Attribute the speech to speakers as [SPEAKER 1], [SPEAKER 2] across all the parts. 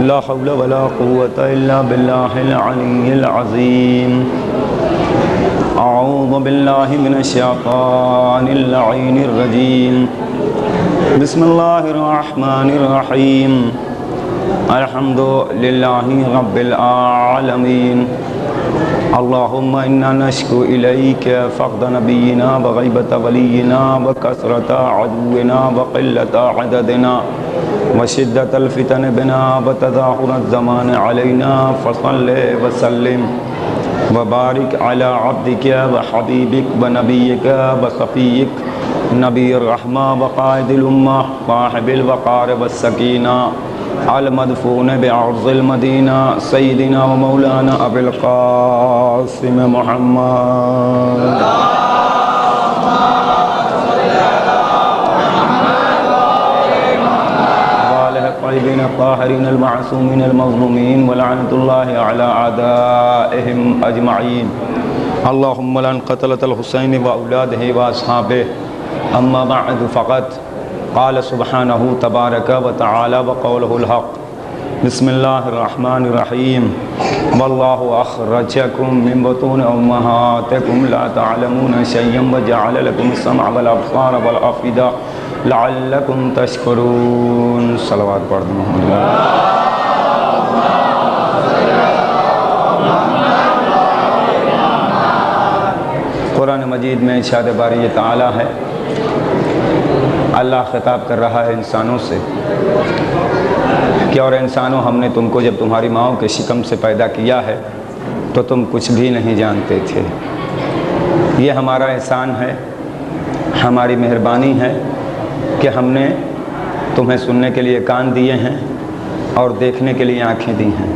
[SPEAKER 1] لا حول ولا قوة إلا بالله العلي العظيم أعوذ بالله من الشيطان اللعين الرجيم بسم الله الرحمن الرحيم الحمد لله رب العالمين اللهم إنا نشكو إليك فقد نبينا وغيبة ولينا وكثرة عدونا وقلة عددنا وشدة الفتن بنا وتداخل الزمان علينا فصل وسلم وبارك على عبدك وحبيبك ونبيك وصفيك نبي الرحمة وقائد الأمة صاحب الوقار والسكينة المدفون بعرض المدينة سيدنا ومولانا أبي القاسم محمد الطيبين الطاهرين المعصومين المظلومين ولعنة الله على أعدائهم أجمعين اللهم لعن قتلة الحسين وأولاده وأصحابه أما بعد فقد قال سبحانه تبارك وتعالى وقوله الحق بسم الله الرحمن الرحيم والله أخرجكم من بطون أمهاتكم لا تعلمون شيئا وجعل لكم السمع والأبصار والأفئدة لعلكم تشکرون صلوات پڑھ دیں محمد قرآن مجید میں ارشاد باری تعالی ہے اللہ خطاب کر رہا ہے انسانوں سے کہ اور انسانوں ہم نے تم کو جب تمہاری ماؤں کے شکم سے پیدا کیا ہے تو تم کچھ بھی نہیں جانتے تھے یہ ہمارا احسان ہے ہماری مہربانی ہے کہ ہم نے تمہیں سننے کے لیے کان دیے ہیں اور دیکھنے کے لیے آنکھیں دی ہیں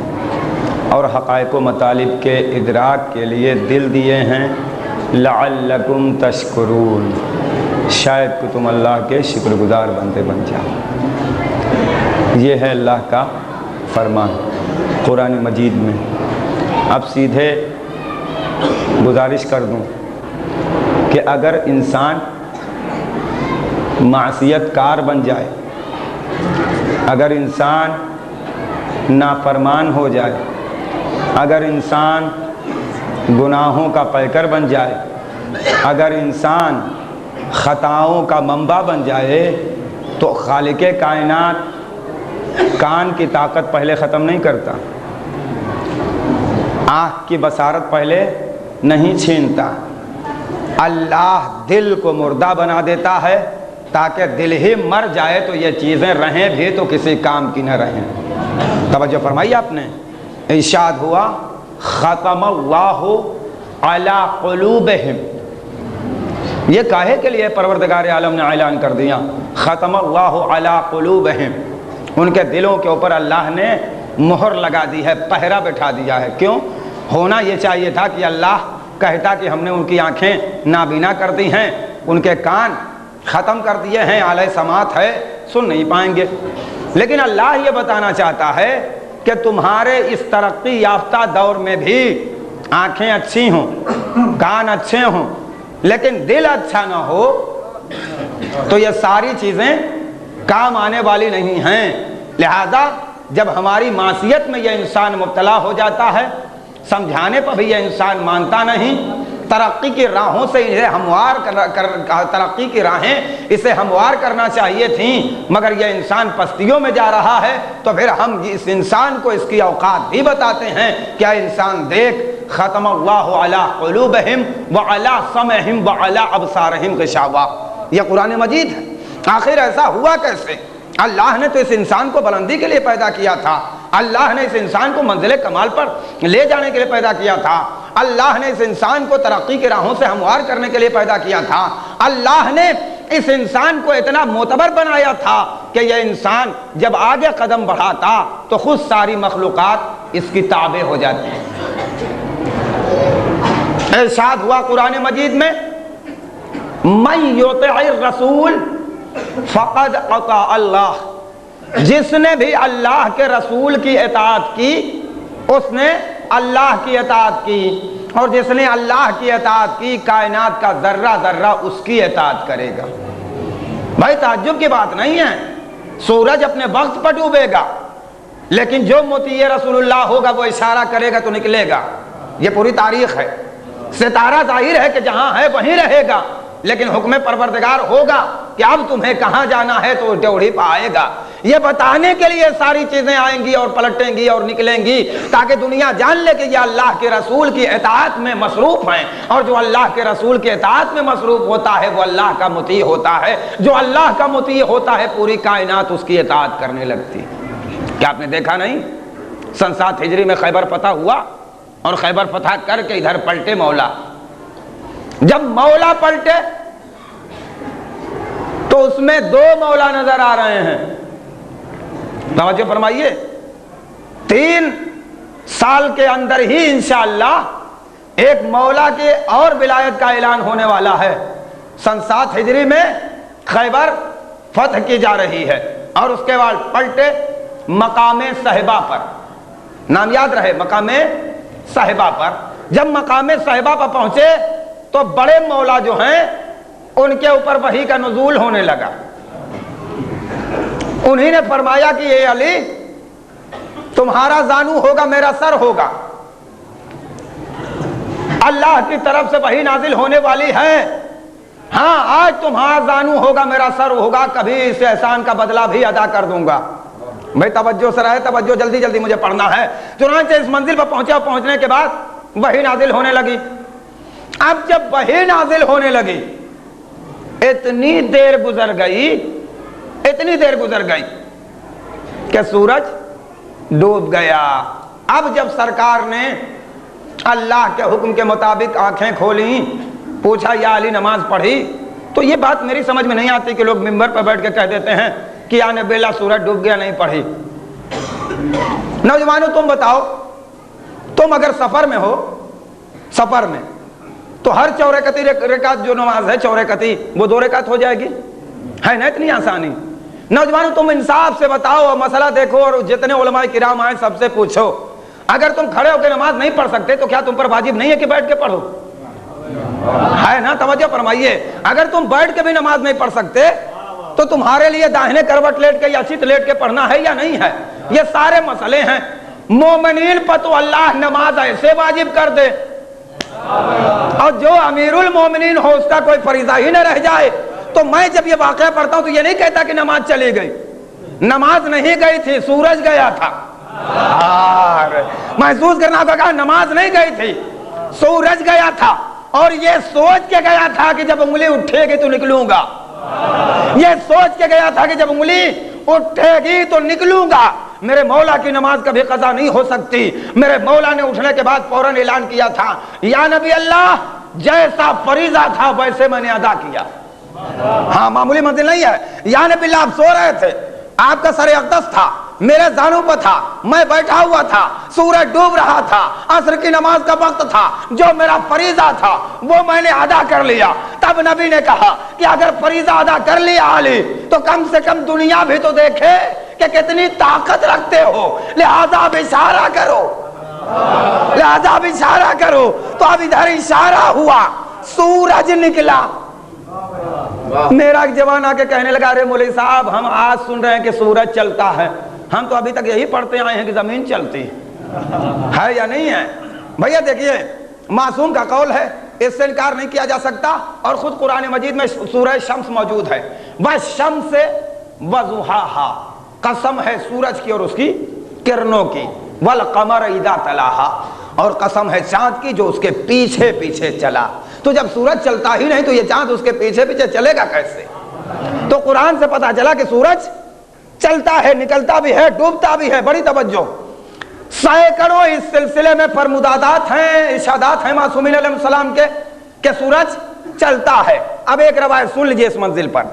[SPEAKER 1] اور حقائق و مطالب کے ادراک کے لیے دل دیے ہیں لعلکم تشکرون شاید کہ تم اللہ کے شکر گزار بندے بن جاؤ یہ ہے اللہ کا فرمان قرآن مجید میں اب سیدھے گزارش کر دوں کہ اگر انسان معصیت کار بن جائے اگر انسان نافرمان ہو جائے اگر انسان گناہوں کا پیکر بن جائے اگر انسان خطاؤں کا منبع بن جائے تو خالق کائنات کان کی طاقت پہلے ختم نہیں کرتا آنکھ کی بصارت پہلے نہیں چھینتا اللہ دل کو مردہ بنا دیتا ہے تاکہ دل ہی مر جائے تو یہ چیزیں رہیں بھی تو کسی کام کی نہ رہیں توجہ فرمائی آپ نے ارشاد ہوا ختم اللہ علی قلوبہم یہ کاہے کے لیے پروردگار عالم نے اعلان کر دیا ختم اللہ علی قلوبہم ان کے دلوں کے اوپر اللہ نے مہر لگا دی ہے پہرا بٹھا دیا ہے کیوں ہونا یہ چاہیے تھا کہ اللہ کہتا کہ ہم نے ان کی آنکھیں نابینا کر دی ہیں ان کے کان ختم کر دیے ہیں اعلی سماعت ہے سن نہیں پائیں گے لیکن اللہ یہ بتانا چاہتا ہے کہ تمہارے اس ترقی یافتہ دور میں بھی آنکھیں اچھی ہوں کان اچھے ہوں لیکن دل اچھا نہ ہو تو یہ ساری چیزیں کام آنے والی نہیں ہیں لہذا جب ہماری معصیت میں یہ انسان مبتلا ہو جاتا ہے سمجھانے پر بھی یہ انسان مانتا نہیں ترقی کی راہوں سے اسے ہموار ترقی کی راہیں اسے ہموار کرنا چاہیے تھیں مگر یہ انسان پستیوں میں جا رہا ہے تو پھر ہم اس انسان کو اس کی اوقات بھی بتاتے ہیں کیا انسان دیکھ ختم اللہ علی قلوبہم وعلی سمعہم وعلی ابصارہم غشاوہ یہ قرآن مجید ہے آخر ایسا ہوا کیسے اللہ نے تو اس انسان کو بلندی کے لیے پیدا کیا تھا اللہ نے اس انسان کو منزل کمال پر لے جانے کے لیے پیدا کیا تھا اللہ نے اس انسان کو ترقی کی راہوں سے ہموار کرنے کے لیے پیدا کیا تھا اللہ نے اس انسان کو اتنا معتبر بنایا تھا کہ یہ انسان جب آگے قدم بڑھاتا تو خود ساری مخلوقات اس کی تابع ہو جاتی ہیں ارشاد ہوا قرآن مجید میں من یطع الرسول فقد اطاع اللہ جس نے بھی اللہ کے رسول کی اطاعت کی اس نے اللہ کی اطاعت کی اور جس نے اللہ کی اطاعت کی کائنات کا ذرہ ذرہ اس کی اطاعت کرے گا بھائی تعجب کی بات نہیں ہے سورج اپنے وقت پر ڈوبے گا لیکن جو مطیع رسول اللہ ہوگا وہ اشارہ کرے گا تو نکلے گا. یہ پوری تاریخ ہے. ستارہ ظاہر ہے کہ جہاں ہے وہیں رہے گا، لیکن حکم پروردگار ہوگا کہ اب تمہیں کہاں جانا ہے تو ڈیوڑھی پہ آئے گا. یہ بتانے کے لیے ساری چیزیں آئیں گی اور پلٹیں گی اور نکلیں گی تاکہ دنیا جان لے کہ یہ اللہ کے رسول کی اطاعت میں مصروف ہیں، اور جو اللہ کے رسول کی اطاعت میں مصروف ہوتا ہے وہ اللہ کا مطیع ہوتا ہے. جو اللہ کا مطیع ہوتا ہے پوری کائنات اس کی اطاعت کرنے لگتی. کیا آپ نے دیکھا نہیں؟ سن 7 ہجری میں خیبر فتح ہوا اور خیبر فتح کر کے ادھر پلٹے مولا. جب مولا پلٹے تو اس میں 2 مولا نظر آ رہے ہیں. توجہ فرمائیے، 3 سال کے اندر ہی انشاءاللہ ایک مولا کے اور ولایت کا اعلان ہونے والا ہے. سن 7 ہجری میں خیبر فتح کی جا رہی ہے اور اس کے بعد پلٹے مقام صہبا پر. نام یاد رہے، مقام صہبا پر. جب مقام صہبا پر پہنچے تو بڑے مولا جو ہیں ان کے اوپر وحی کا نزول ہونے لگا. انہی نے فرمایا کہ اے علی تمہارا زانو ہوگا میرا سر ہوگا. اللہ کی طرف سے وحی نازل ہونے والی ہے. ہاں آج تمہارا زانو ہوگا میرا سر ہوگا، کبھی اس احسان کا بدلہ بھی ادا کر دوں گا. بھائی توجہ سے رہے، توجہ، جلدی جلدی مجھے پڑھنا ہے. چنانچہ اس منزل پر پہنچے اور پہنچنے کے بعد وحی نازل ہونے لگی. اب جب وحی نازل ہونے لگی اتنی دیر گزر گئی کہ سورج ڈوب گیا. اب جب سرکار نے اللہ کے حکم کے مطابق آنکھیں کھولیں، پوچھا یا علی نماز پڑھی؟ تو یہ بات میری سمجھ میں نہیں آتی کہ لوگ ممبر پر بیٹھ کے کہہ دیتے ہیں کہ یا نبی اللہ سورج ڈوب گیا، نہیں پڑھی. نوجوانوں تم بتاؤ، تم اگر سفر میں ہو، سفر میں تو ہر 4 رکعت جو نماز ہے 4 رکعتی وہ 2 رکعت ہو جائے گی، ہے نا اتنی آسانی؟ نوجوانوں تم انصاف سے بتاؤ اور مسئلہ دیکھو اور جتنے علماء کرام آئے سب سے پوچھو، اگر تم کھڑے ہو کے نماز نہیں پڑھ سکتے تو کیا تم پر واجب نہیں ہے کہ بیٹھ کے پڑھو؟ ہے نا؟ توجہ فرمائیے. اگر تم بیٹھ کے بھی نماز نہیں پڑھ سکتے تو تمہارے لیے داہنے کروٹ لیٹ کے یا چت لیٹ کے پڑھنا ہے یا نہیں ہے؟ یہ سارے مسئلے ہیں. مومنین پر تو اللہ نماز ایسے واجب کر دے اور جو امیر المومنین ہو اس کا کوئی فریضہ ہی نہ رہ جائے. تو میں جب یہ واقعہ پڑھتا ہوں تو یہ نہیں کہتا کہ نماز چلی گئی. نماز نہیں گئی تھی، سورج گیا تھا. محسوس کرنا ہوگا، نماز نہیں گئی تھی، سورج گیا تھا. اور یہ سوچ کے گیا تھا کہ جب انگلی اٹھے گی تو نکلوں گا. یہ سوچ کے گیا تھا کہ جب انگلی اٹھے گی تو نکلوں گا. میرے مولا کی نماز کبھی قضا نہیں ہو سکتی. میرے مولا نے اٹھنے کے بعد فوراً اعلان کیا تھا، یا نبی اللہ جیسا فریضہ تھا ویسے میں نے ادا کیا. ہاں معمولی منزل نہیں ہے. یا نبی اللہ آپ سو رہے تھے، آپ کا سر اقدس تھا، میرے زانو پر تھا، میں بیٹھا ہوا تھا، سورج ڈوب رہا تھا، عصر کی نماز کا وقت تھا، جو میرا فریضہ تھا وہ میں نے ادا کر لیا. تب نبی نے کہا کہ اگر فریضہ ادا کر لیا علی تو کم سے کم دنیا بھی تو دیکھے کہ کتنی طاقت رکھتے ہو، لہذا اب اشارہ کرو، لہذا اب اشارہ کرو. تو اب ادھر اشارہ ہوا، سورج نکلا. میرا ایک جوان آ کے کہنے لگا، ارے مولوی صاحب ہم آج سن رہے ہیں کہ سورج چلتا ہے، ہم تو ابھی تک یہی پڑھتے آئے ہیں کہ زمین چلتی ہے یا نہیں ہے. بھیا دیکھیے معصوم کا قول ہے، اس سے انکار نہیں کیا جا سکتا، اور خود قرآن مجید میں سورہ شمس موجود ہے. والشمس وضحاہا، قسم ہے سورج کی اور اس کی کرنوں کی. والقمر اذا تلاہا، اور قسم ہے چاند کی جو اس کے پیچھے پیچھے چلا. تو جب سورج چلتا ہی نہیں تو یہ چاند اس کے پیچھے پیچھے چلے گا کیسے؟ تو قرآن سے پتا چلا کہ سورج چلتا ہے، نکلتا بھی ہے، ڈوبتا بھی ہے. بڑی توجہ، سینکڑوں اس سلسلے میں فرمودات ہیں، ارشادات ہیں معصومین علیہ السلام کے کہ سورج چلتا ہے. اب ایک روایت سن لیجئے اس منزل پر.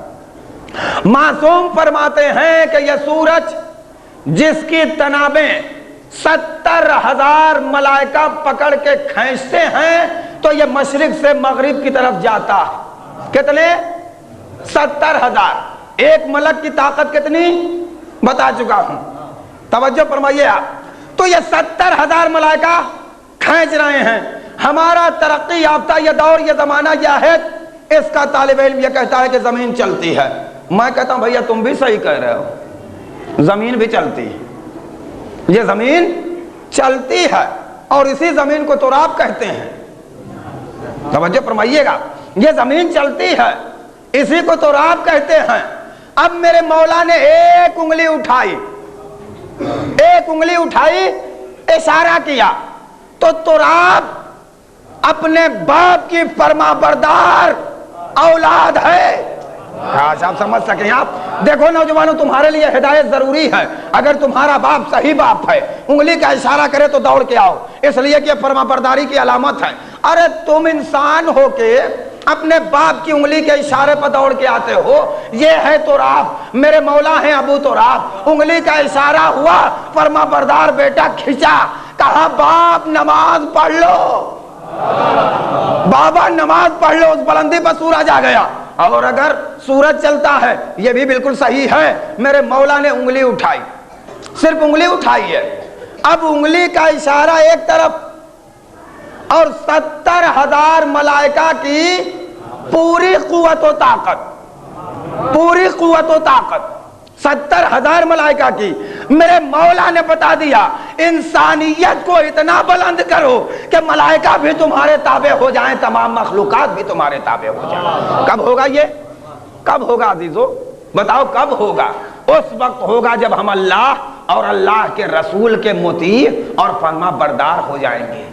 [SPEAKER 1] معصوم فرماتے ہیں کہ یہ سورج جس کی تنابیں 70,000 ملائکہ پکڑ کے کھینچتے ہیں تو یہ مشرق سے مغرب کی طرف جاتا ہے. کتنے؟ 70,000. ایک ملک کی طاقت کتنی بتا چکا ہوں، توجہ فرمائیے آپ. تو یہ 70,000 ملائکہ کھینچ رہے ہیں. ہمارا ترقی یافتہ یہ دور، یہ زمانہ، یہ عہد، اس کا طالب علم یہ کہتا ہے کہ زمین چلتی ہے. میں کہتا ہوں بھیا تم بھی صحیح کہہ رہے ہو، زمین بھی چلتی ہے. یہ زمین چلتی ہے اور اسی زمین کو تراب کہتے ہیں. توجہ فرمائیے گا, یہ زمین چلتی ہے اسی کو تراب کہتے ہیں. اب میرے مولا نے ایک انگلی اٹھائی, اشارہ کیا تو تراب اپنے باپ کی فرما بردار اولاد ہے. آپ سمجھ سکیں. آپ دیکھو نوجوانوں, تمہارے لیے ہدایت ضروری ہے. اگر تمہارا باپ صحیح باپ ہے, انگلی کا اشارہ کرے تو دوڑ کے آؤ, اس لیے کہ فرما برداری کی علامت ہے. ارے تم انسان ہو کے اپنے باپ کی انگلی کے اشارے پر دوڑ کے آتے ہو, یہ ہے تراب. میرے مولا ہیں ابو تراب. انگلی کا اشارہ ہوا, فرما بردار بیٹا کھینچا, کہا باپ نماز پڑھ لو, بابا نماز پڑھ لو. اس بلندی پر سورج آ گیا. اور اگر سورج چلتا ہے, یہ بھی بالکل صحیح ہے, میرے مولا نے انگلی اٹھائی, صرف انگلی اٹھائی ہے. اب انگلی کا اشارہ ایک طرف اور 70,000 ملائکہ کی پوری قوت و طاقت 70,000 ملائکہ کی. میرے مولا نے بتا دیا انسانیت کو اتنا بلند کرو کہ ملائکہ بھی تمہارے تابع ہو جائیں, تمام مخلوقات بھی تمہارے تابع ہو جائیں. کب ہوگا یہ؟ کب ہوگا عزیزو؟ بتاؤ کب ہوگا؟ اس وقت ہوگا جب ہم اللہ اور اللہ کے رسول کے مطیع اور فرما بردار ہو جائیں گے.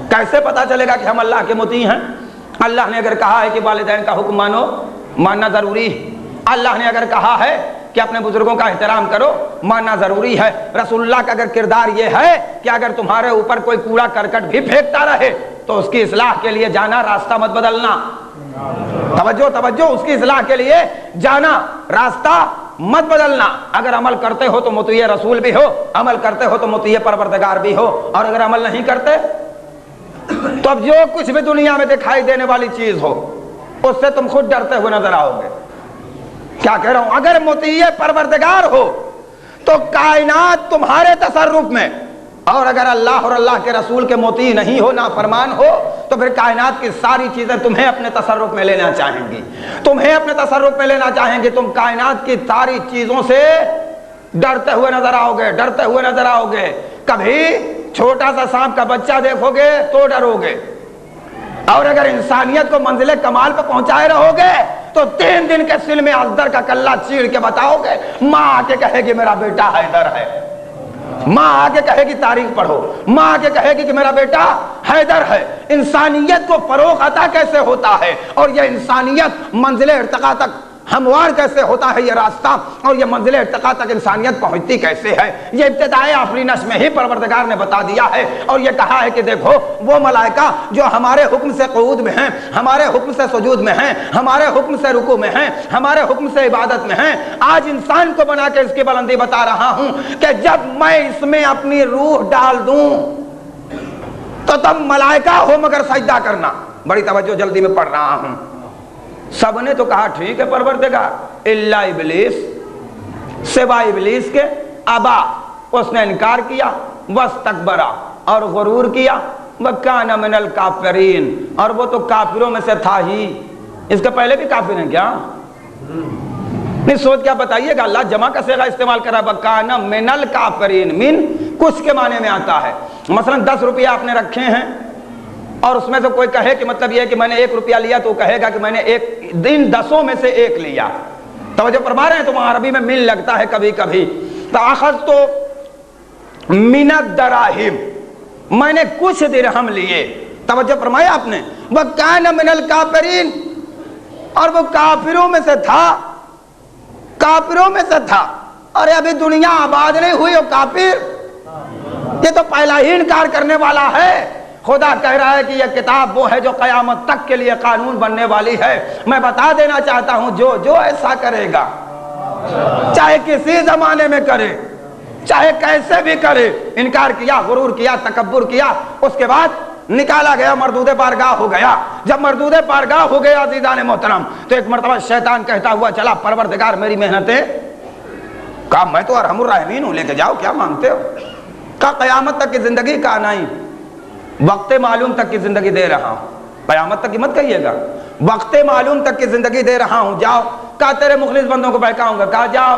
[SPEAKER 1] کیسے پتا چلے گا کہ ہم اللہ کے مطیع ہیں؟ اللہ نے اگر کہا ہے کہ والدین کا حکم ماننا ضروری ہے. اللہ نے اگر کہا ہے کہ اپنے بزرگوں کا احترام کرو, ماننا ضروری ہے. رسول اللہ کا اگر کردار یہ ہے کہ اگر تمہارے اوپر کوئی کوڑا کرکٹ بھی پھینکتا رہے تو اس کی اصلاح کے لیے جانا, راستہ مت بدلنا. توجہ, اس کی اصلاح کے لیے جانا, راستہ مت بدلنا. اگر عمل کرتے ہو تو مطیع رسول بھی ہو, عمل کرتے ہو تو مطیع پروردگار بھی ہو, اور اگر عمل نہیں کرتے تو اب جو کچھ بھی دنیا میں دکھائی دینے والی چیز ہو اس سے تم خود ڈرتے ہوئے نظر آؤ گے. کیا کہہ رہا ہوں؟ اگر مطیع پروردگار ہو تو کائنات تمہارے تصرف میں, اور اگر اللہ اور اللہ کے رسول کے مطیع نہیں ہو, نافرمان ہو, تو پھر کائنات کی ساری چیزیں تمہیں اپنے تصرف میں لینا چاہیں گی, تم کائنات کی ساری چیزوں سے ڈرتے ہوئے نظر آؤ گے. کبھی چھوٹا سا سانپ کا بچہ دیکھو گے تو ڈرو گے, اور اگر انسانیت کو منزل کمال پہ پہنچائے رہو گے تو 3 دن کے سل میں ازدر کا کلہ چیڑ کے بتاؤ گے. ماں آ کے کہے گی میرا بیٹا حیدر ہے, ماں آ کے کہے گی تاریخ پڑھو, ماں آ کے کہے گی کہ میرا بیٹا حیدر ہے. انسانیت کو فروغ عطا کیسے ہوتا ہے, اور یہ انسانیت منزل ارتقاء تک ہموار کیسے ہوتا ہے یہ راستہ, اور یہ منزل ارتقاء تک انسانیت پہنچتی کیسے ہے, یہ ابتدائے آفرینش میں ہی پروردگار نے بتا دیا ہے. اور یہ کہا ہے کہ دیکھو وہ ملائکہ جو ہمارے حکم سے قعود میں ہیں, ہمارے حکم سے سجود میں ہیں, ہمارے حکم سے رکوع میں ہیں, ہمارے حکم سے عبادت میں ہیں, آج انسان کو بنا کے اس کی بلندی بتا رہا ہوں کہ جب میں اس میں اپنی روح ڈال دوں تو تم ملائکہ ہو مگر سجدہ کرنا. بڑی توجہ, جلدی میں پڑھ رہا ہوں. سب نے تو کہا ٹھیک ہے پروردگار, الا ابلیس, سوائے ابلیس کے, ابا, اس نے انکار کیا, واستکبر, اور غرور کیا, وکان من الکافرین, اور وہ تو کافروں میں سے تھا ہی. اس کے پہلے بھی کافر ہیں کیا؟ نہیں, سوچ کیا بتائیے گا. اللہ جمع کا صیغہ استعمال کر رہا ہے, وکان من الکافرین. من کچھ کے معنی میں آتا ہے. مثلا 10 روپیہ آپ نے رکھے ہیں اور اس میں سے کوئی کہے کہ مطلب یہ ہے کہ میں نے 1 روپیہ لیا, تو وہ کہے گا کہ میں نے ایک دن 10 میں سے 1 لیا. توجہ فرما رہے ہیں؟ تو وہاں عربی میں من لگتا ہے کبھی کبھی. فاخذت من الدراہم, میں نے کچھ درہم لیے. توجہ فرمایا آپ نے. وکان من الکافرین, اور وہ کافروں میں سے تھا. ارے ابھی دنیا آباد نہیں ہوئی اور کافر, یہ تو پہلا ہی انکار کرنے والا ہے. خدا کہہ رہا ہے کہ یہ کتاب وہ ہے جو قیامت تک کے لیے قانون بننے والی ہے. میں بتا دینا چاہتا ہوں, جو ایسا کرے گا, چاہے کسی زمانے میں کرے, چاہے کیسے بھی کرے, انکار کیا, غرور کیا, تکبر کیا, اس کے بعد نکالا گیا, مردود بارگاہ ہو گیا. جب مردود بارگاہ ہو گیا عزیزان محترم, تو ایک مرتبہ شیطان کہتا ہوا چلا, پروردگار میری محنتیں, کہا میں تو ارحم الراحمین ہوں, لے کے جاؤ, کیا مانگتے ہو. کہا قیامت تک کی زندگی, کہا نہیں, وقت معلوم تک کی زندگی دے رہا ہوں. قیامت تک کی مت کہیے گا, وقت معلوم تک کی زندگی دے رہا ہوں, جاؤ. کہا تیرے مخلص بندوں کو بہکاؤں گا. کہا جاؤ.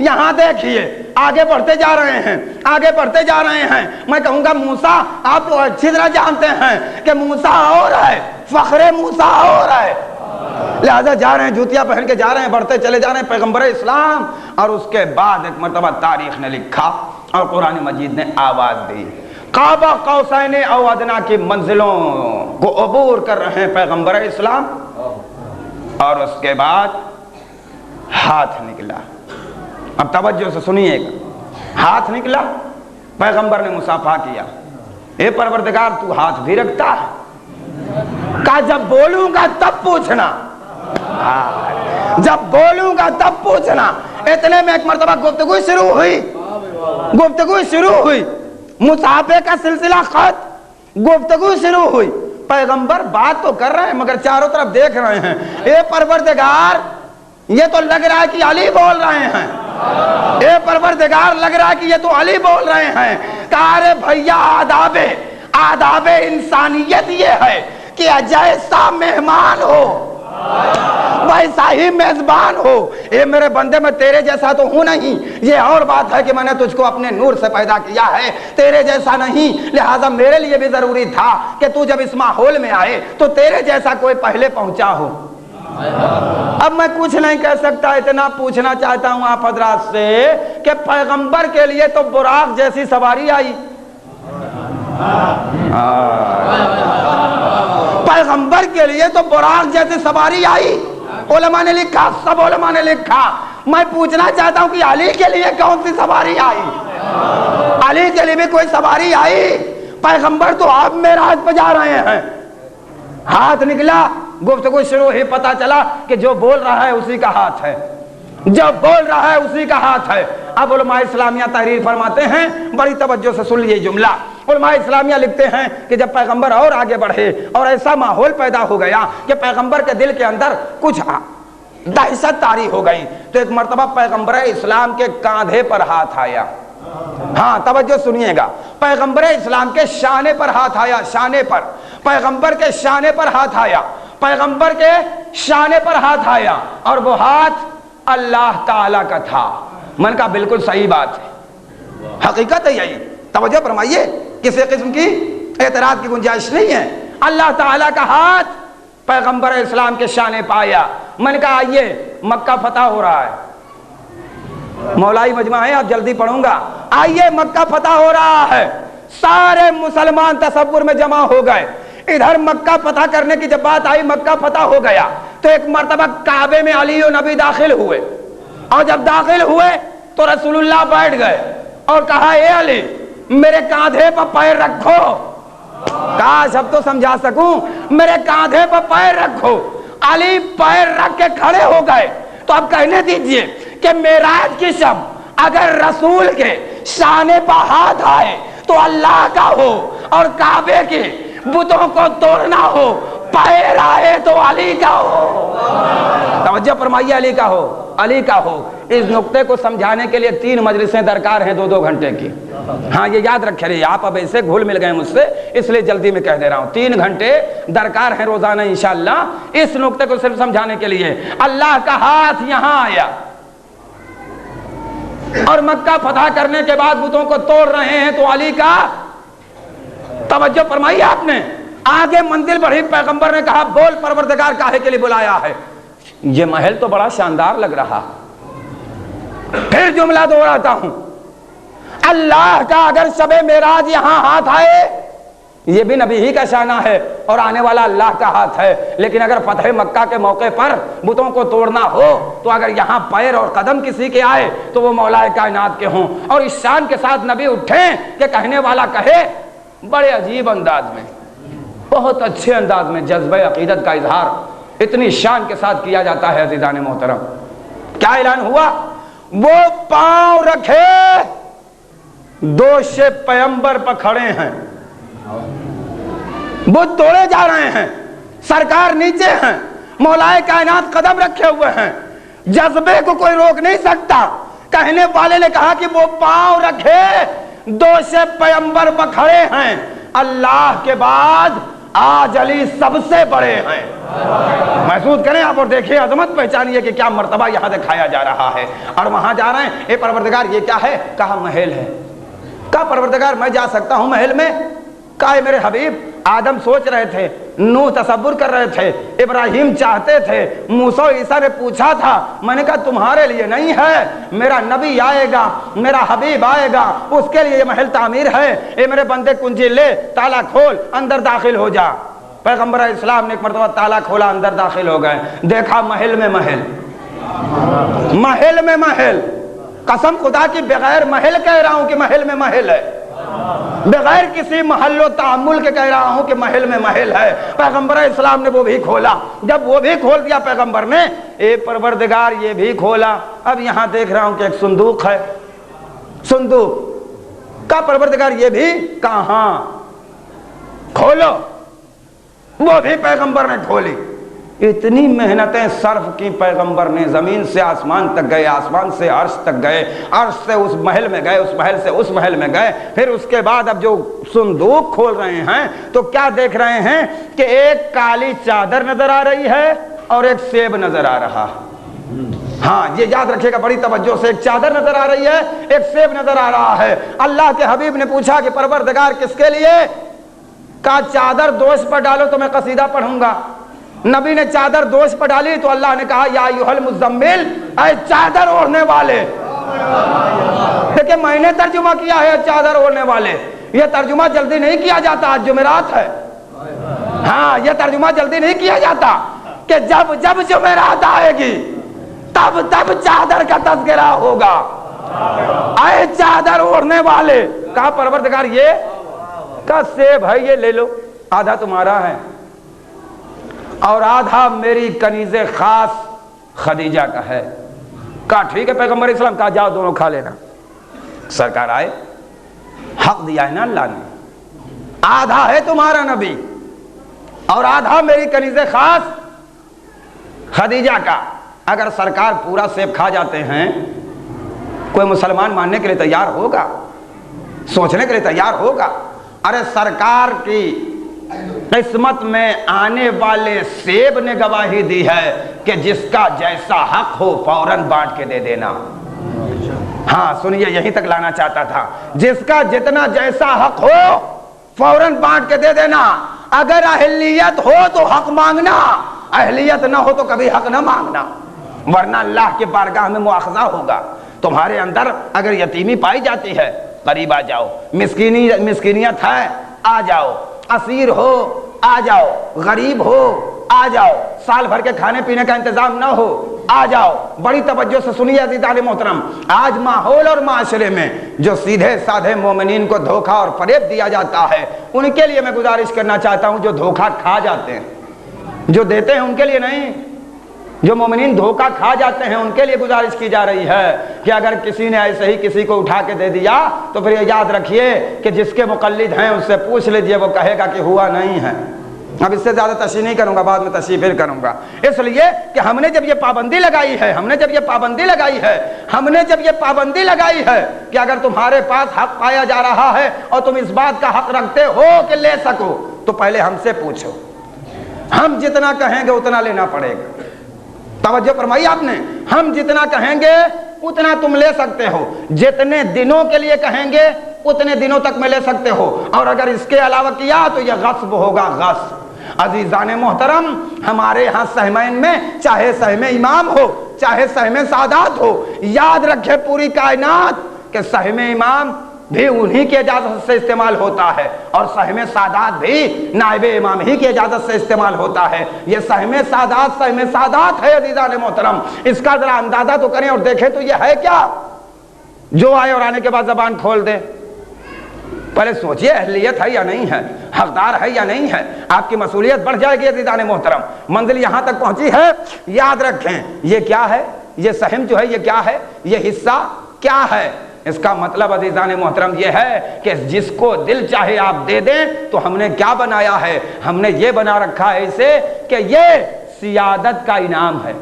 [SPEAKER 1] یہاں دیکھیے آگے بڑھتے جا رہے ہیں, آگے بڑھتے جا رہے ہیں. میں کہوں گا موسیٰ آپ تو اچھی طرح جانتے ہیں کہ موسیٰ اور ہے, فخر موسیٰ اور ہے, لہذا جا رہے ہیں, جوتیاں پہن کے جا رہے ہیں, بڑھتے چلے جا رہے ہیں پیغمبر اسلام. اور اس کے بعد ایک مرتبہ تاریخ نے لکھا اور قرآن مجید نے آواز دی, قاب قوسین او ادنیٰ کی منزلوں کو عبور کر رہے ہیں پیغمبر اسلام. اور اس کے بعد ہاتھ نکلا. اب توجہ سے سنیے گا, ہاتھ نکلا, پیغمبر نے مصافحہ کیا. اے پروردگار تو ہاتھ بھی رکھتا ہے؟ کہا جب بولوں گا تب پوچھنا, جب بولوں گا تب پوچھنا. اتنے میں ایک مرتبہ گفتگو شروع ہوئی, گفتگو شروع ہوئی, مصافحے کا سلسلہ خط, گفتگو شروع ہوئی. پیغمبر بات تو کر رہے ہیں مگر چاروں طرف دیکھ رہے ہیں. اے پروردگار یہ تو لگ رہا ہے کہ علی بول رہے ہیں, اے پروردگار لگ رہا ہے کہ یہ تو علی بول رہے ہیں. کہا ارے بھیا آداب انسانیت یہ ہے کہ جیسا مہمان ہو ویسا ہی میزبان ہو. اے میرے بندے میں تیرے جیسا تو ہوں نہیں, یہ اور بات ہے کہ میں نے تجھ کو اپنے نور سے پیدا کیا ہے, تیرے جیسا نہیں. لہٰذا میرے لیے بھی ضروری تھا کہ تو جب اس ماحول میں آئے تو تیرے جیسا کوئی پہلے پہنچا ہو. اب میں کچھ نہیں کہہ سکتا, اتنا پوچھنا چاہتا ہوں آپ حضرات سے کہ پیغمبر کے لیے تو براق جیسی سواری آئی, پیغمبر کے لیے تو براق جیسی سواری آئی. علماء نے لکھا, سب علماء نے لکھا. میں پوچھنا چاہتا ہوں کہ علی کے لیے کون سی سواری آئی؟ علی کے لیے بھی کوئی سواری آئی؟ پیغمبر تو آپ معراج پہ جا رہے ہیں. ہاتھ نکلا, گفتگو شروع ہی, پتا چلا کہ جو بول رہا ہے اسی کا ہاتھ ہے, جو بول رہا ہے اسی کا ہاتھ ہے. اب علماء اسلامیہ تحریر فرماتے ہیں, بڑی توجہ سے سن لیجیے جملہ. علماء اسلامیہ لکھتے ہیں کہ جب پیغمبر اور آگے بڑھے اور ایسا ماحول پیدا ہو گیا کہ پیغمبر کے دل کے اندر کچھ دہشت طاری ہو گئی, تو ایک مرتبہ پیغمبر اسلام کے کاندھے پر ہاتھ آیا. ہاں توجہ سنیے گا, پیغمبر اسلام کے شانے پر ہاتھ آیا, شانے پر, پیغمبر کے شانے پر ہاتھ آیا, پیغمبر کے شانے پر ہاتھ آیا. اور وہ ہاتھ اللہ تعالی کا تھا. من کا بالکل صحیح بات ہے, حقیقت ہے یہی. توجہ فرمائیے, کسی قسم کی اعتراض کی گنجائش نہیں ہے. اللہ تعالیٰ کا ہاتھ پیغمبر اسلام کے شانے پایا. میں نے کہا آئیے, مکہ فتح ہو رہا ہے, مولائی مجمع ہے, آپ جلدی پڑھوں گا. آئیے مکہ فتح ہو رہا ہے. سارے مسلمان تصور میں جمع ہو گئے. ادھر مکہ فتح کرنے کی جب بات آئی, مکہ فتح ہو گیا, تو ایک مرتبہ کعبے میں علی و نبی داخل ہوئے. اور جب داخل ہوئے تو رسول اللہ بیٹھ گئے اور کہا اے علی میرے کاندھے پر پیر رکھو. کاش اب تو سمجھا سکوں, میرے کاندھے پر پیر رکھو. علی پیر رکھ کے کھڑے ہو گئے. تو اب کہنے دیجئے کہ معراج کی شب اگر رسول کے شانے پر ہاتھ آئے تو اللہ کا ہو, اور کعبے کے بتوں کو توڑنا ہو, پیر آئے تو علی کا ہو. توجہ فرمائیے, علی کا ہو, علی کا ہو. اس نقطے کو سمجھانے کے لیے 3 مجلسیں درکار ہیں, 2 گھنٹے کی. ہاں یہ یاد رکھے رہیے, آپ اب ایسے گھل مل گئے مجھ سے, اس لیے جلدی میں کہہ دے رہا ہوں. 3 گھنٹے درکار ہیں روزانہ انشاءاللہ اس نقطے کو صرف سمجھانے کے لیے. اللہ کا ہاتھ یہاں آیا اور مکہ فتح کرنے کے بعد بتوں کو توڑ رہے ہیں تو علی کا. توجہ فرمائی آپ نے, آگے منزل بڑھی. پیغمبر نے کہا بول پروردگار کاہے کے لیے بلایا ہے؟ یہ محل تو بڑا شاندار لگ رہا. پھر جملہ دوہراتا ہوں, اللہ کا اگر شب معراج یہاں ہاتھ آئے یہ بھی نبی ہی کا شانہ ہے اور آنے والا اللہ کا ہاتھ ہے. لیکن اگر فتح مکہ کے موقع پر بتوں کو توڑنا ہو تو اگر یہاں پیر اور قدم کسی کے آئے تو وہ مولا کائنات کے ہوں. اور اس شان کے ساتھ نبی اٹھیں کہ کہنے والا کہے, بڑے عجیب انداز میں, بہت اچھے انداز میں جذبہ عقیدت کا اظہار اتنی شان کے ساتھ کیا جاتا ہے. عزیزان محترم, کیا اعلان ہوا؟ وہ پاؤں رکھے دوش پیغمبر پر کھڑے ہیں, وہ توڑے جا رہے ہیں, سرکار نیچے ہیں, مولائے کائنات قدم رکھے ہوئے ہیں. جذبے کو کوئی روک نہیں سکتا. کہنے والے نے کہا کہ وہ پاؤں رکھے دوش پیغمبر پر کھڑے ہیں. اللہ کے بعد آج علی سب سے بڑے ہیں۔ محسوس کریں آپ اور دیکھیں، عظمت پہچانیے کہ کیا مرتبہ یہاں دکھایا جا رہا ہے۔ اور وہاں جا رہے ہیں، اے پروردگار یہ کیا ہے؟ کہا محل ہے۔ کہا پروردگار میں جا سکتا ہوں محل میں؟ کہا اے میرے حبیب، آدم سوچ رہے تھے، نوح تصور کر رہے تھے، ابراہیم چاہتے تھے، موسیٰ و عیسیٰ نے پوچھا تھا۔ میں نے کہا تمہارے لیے نہیں ہے، میرا نبی آئے گا، میرا حبیب آئے گا، اس کے لیے یہ محل تعمیر ہے۔ اے میرے بندے کنجی لے، تالا کھول، اندر داخل ہو جا۔ پیغمبر اسلام نے ایک مرتبہ تالا کھولا، اندر داخل ہو گئے، دیکھا محل میں محل، محل میں محل۔ قسم خدا کی بغیر محل کہہ رہا ہوں کہ محل میں محل ہے، بغیر کسی محل و تعامل کے کہہ رہا ہوں کہ محل میں محل ہے۔ پیغمبر اسلام نے وہ بھی کھولا، جب وہ بھی کھول دیا پیغمبر نے، اے پروردگار یہ بھی کھولا۔ اب یہاں دیکھ رہا ہوں کہ ایک صندوق ہے، صندوق کا پروردگار یہ بھی کہاں؟ کھولو، وہ بھی پیغمبر نے کھولی۔ اتنی محنتیں صرف کی پیغمبر نے، زمین سے آسمان تک گئے، آسمان سے عرش تک گئے، عرش سے اس محل میں گئے، اس محل سے اس محل میں گئے۔ پھر اس کے بعد اب جو صندوق کھول رہے ہیں تو کیا دیکھ رہے ہیں کہ ایک کالی چادر نظر آ رہی ہے اور ایک سیب نظر آ رہا۔ ہاں یہ یاد رکھیے گا بڑی توجہ سے، ایک چادر نظر آ رہی ہے، ایک سیب نظر آ رہا ہے۔ اللہ کے حبیب نے پوچھا کہ پروردگار کس کے لیے؟ کہا چادر دوش پر ڈالو تو میں قصیدہ پڑھوں گا۔ نبی نے چادر دوش پر ڈالی تو اللہ نے کہا یا ایھا المزمل، اے چادر اوڑھنے والے۔ دیکھیں میں نے ترجمہ کیا ہے چادر اوڑھنے والے، یہ ترجمہ جلدی نہیں کیا جاتا، آج جمعرات ہے۔ ہاں یہ ترجمہ جلدی نہیں کیا جاتا کہ جب جب جمعرات آئے گی تب تب چادر کا تذکرہ ہوگا۔ اے چادر اوڑھنے والے، کہا پروردگار یہ کا سیب ہے، یہ لے لو، آدھا تمہارا ہے اور آدھا میری کنیز خاص خدیجہ کا ہے۔ کہا ٹھیک ہے پیغمبر اسلام، کہا جاؤ دونوں کھا لینا۔ سرکار آئے، حق دیا ہے نا اللہ نے، آدھا ہے تمہارا نبی اور آدھا میری کنیز خاص خدیجہ کا۔ اگر سرکار پورا سیب کھا جاتے ہیں، کوئی مسلمان ماننے کے لیے تیار ہوگا؟ سوچنے کے لیے تیار ہوگا؟ ارے سرکار کی قسمت میں آنے والے سیب نے گواہی دی ہے کہ جس کا جیسا حق ہو فوراً بانٹ کے دے دینا۔ ہاں سنیے، یہیں تک لانا چاہتا تھا، جس کا جتنا جیسا حق ہو فوراً بانٹ کے دے دینا۔ اگر اہلیت ہو تو حق مانگنا، اہلیت نہ ہو تو کبھی حق نہ مانگنا، ورنہ اللہ کے بارگاہ میں مواخذہ ہوگا۔ تمہارے اندر اگر یتیمی پائی جاتی ہے، قریب آ جاؤ، مسکینیت ہے آ جاؤ، اسیر ہو آ جاؤ، غریب ہو آ جاؤ، سال بھر کے کھانے پینے کا انتظام نہ ہو آ جاؤ۔ بڑی توجہ سے سنیے عزیزان محترم، آج ماحول اور معاشرے میں جو سیدھے سادھے مومنین کو دھوکہ اور فریب دیا جاتا ہے، ان کے لیے میں گزارش کرنا چاہتا ہوں جو دھوکہ کھا جاتے ہیں، جو دیتے ہیں ان کے لیے نہیں، جو مومنین دھوکہ کھا جاتے ہیں ان کے لیے گزارش کی جا رہی ہے کہ اگر کسی نے ایسے ہی کسی کو اٹھا کے دے دیا تو پھر یہ یاد رکھیے کہ جس کے مقلد ہیں اس سے پوچھ لیجئے، وہ کہے گا کہ ہوا نہیں ہے۔ اب اس سے زیادہ تشریح نہیں کروں گا، بعد میں تشریح پھر کروں گا۔ اس لیے کہ ہم نے جب یہ پابندی لگائی ہے، ہم نے جب یہ پابندی لگائی ہے کہ اگر تمہارے پاس حق پایا جا رہا ہے اور تم اس بات کا حق رکھتے ہو کہ لے سکو، تو پہلے ہم سے پوچھو، ہم جتنا کہیں گے اتنا لینا پڑے گا۔ توجہ فرمائی آپ نے، ہم جتنا کہیں گے اتنا تم لے سکتے ہو، جتنے دنوں کے لیے کہیں گے اتنے دنوں تک میں لے سکتے ہو، اور اگر اس کے علاوہ کیا تو یہ غصب ہوگا، غصب۔ عزیزان محترم، ہمارے ہاں سہمین میں چاہے سہم امام ہو چاہے سہم سادات ہو، یاد رکھے پوری کائنات کہ سہم امام بھی انہی کی اجازت سے استعمال ہوتا ہے اور سہم سادات بھی نائب امام ہی کی اجازت سے استعمال ہوتا ہے۔ یہ سہم سادات ہے عزیزان محترم، اس کا ذرا اندازہ تو کریں اور دیکھیں تو یہ ہے کیا جو آئے اور آنے کے بعد زبان کھول دے۔ پہلے سوچئے اہلیت ہے یا نہیں ہے، حقدار ہے یا نہیں ہے، آپ کی مسئولیت بڑھ جائے گی عزیزان محترم۔ منزل یہاں تک پہنچی ہے، یاد رکھیں یہ کیا ہے، یہ سہم جو ہے یہ کیا ہے، یہ حصہ کیا ہے۔ اس کا مطلب عزیزان محترم یہ ہے کہ جس کو دل چاہے آپ دے دیں، تو ہم نے کیا بنایا ہے، ہم نے یہ بنا رکھا ہے اسے کہ یہ سیادت کا انعام ہے۔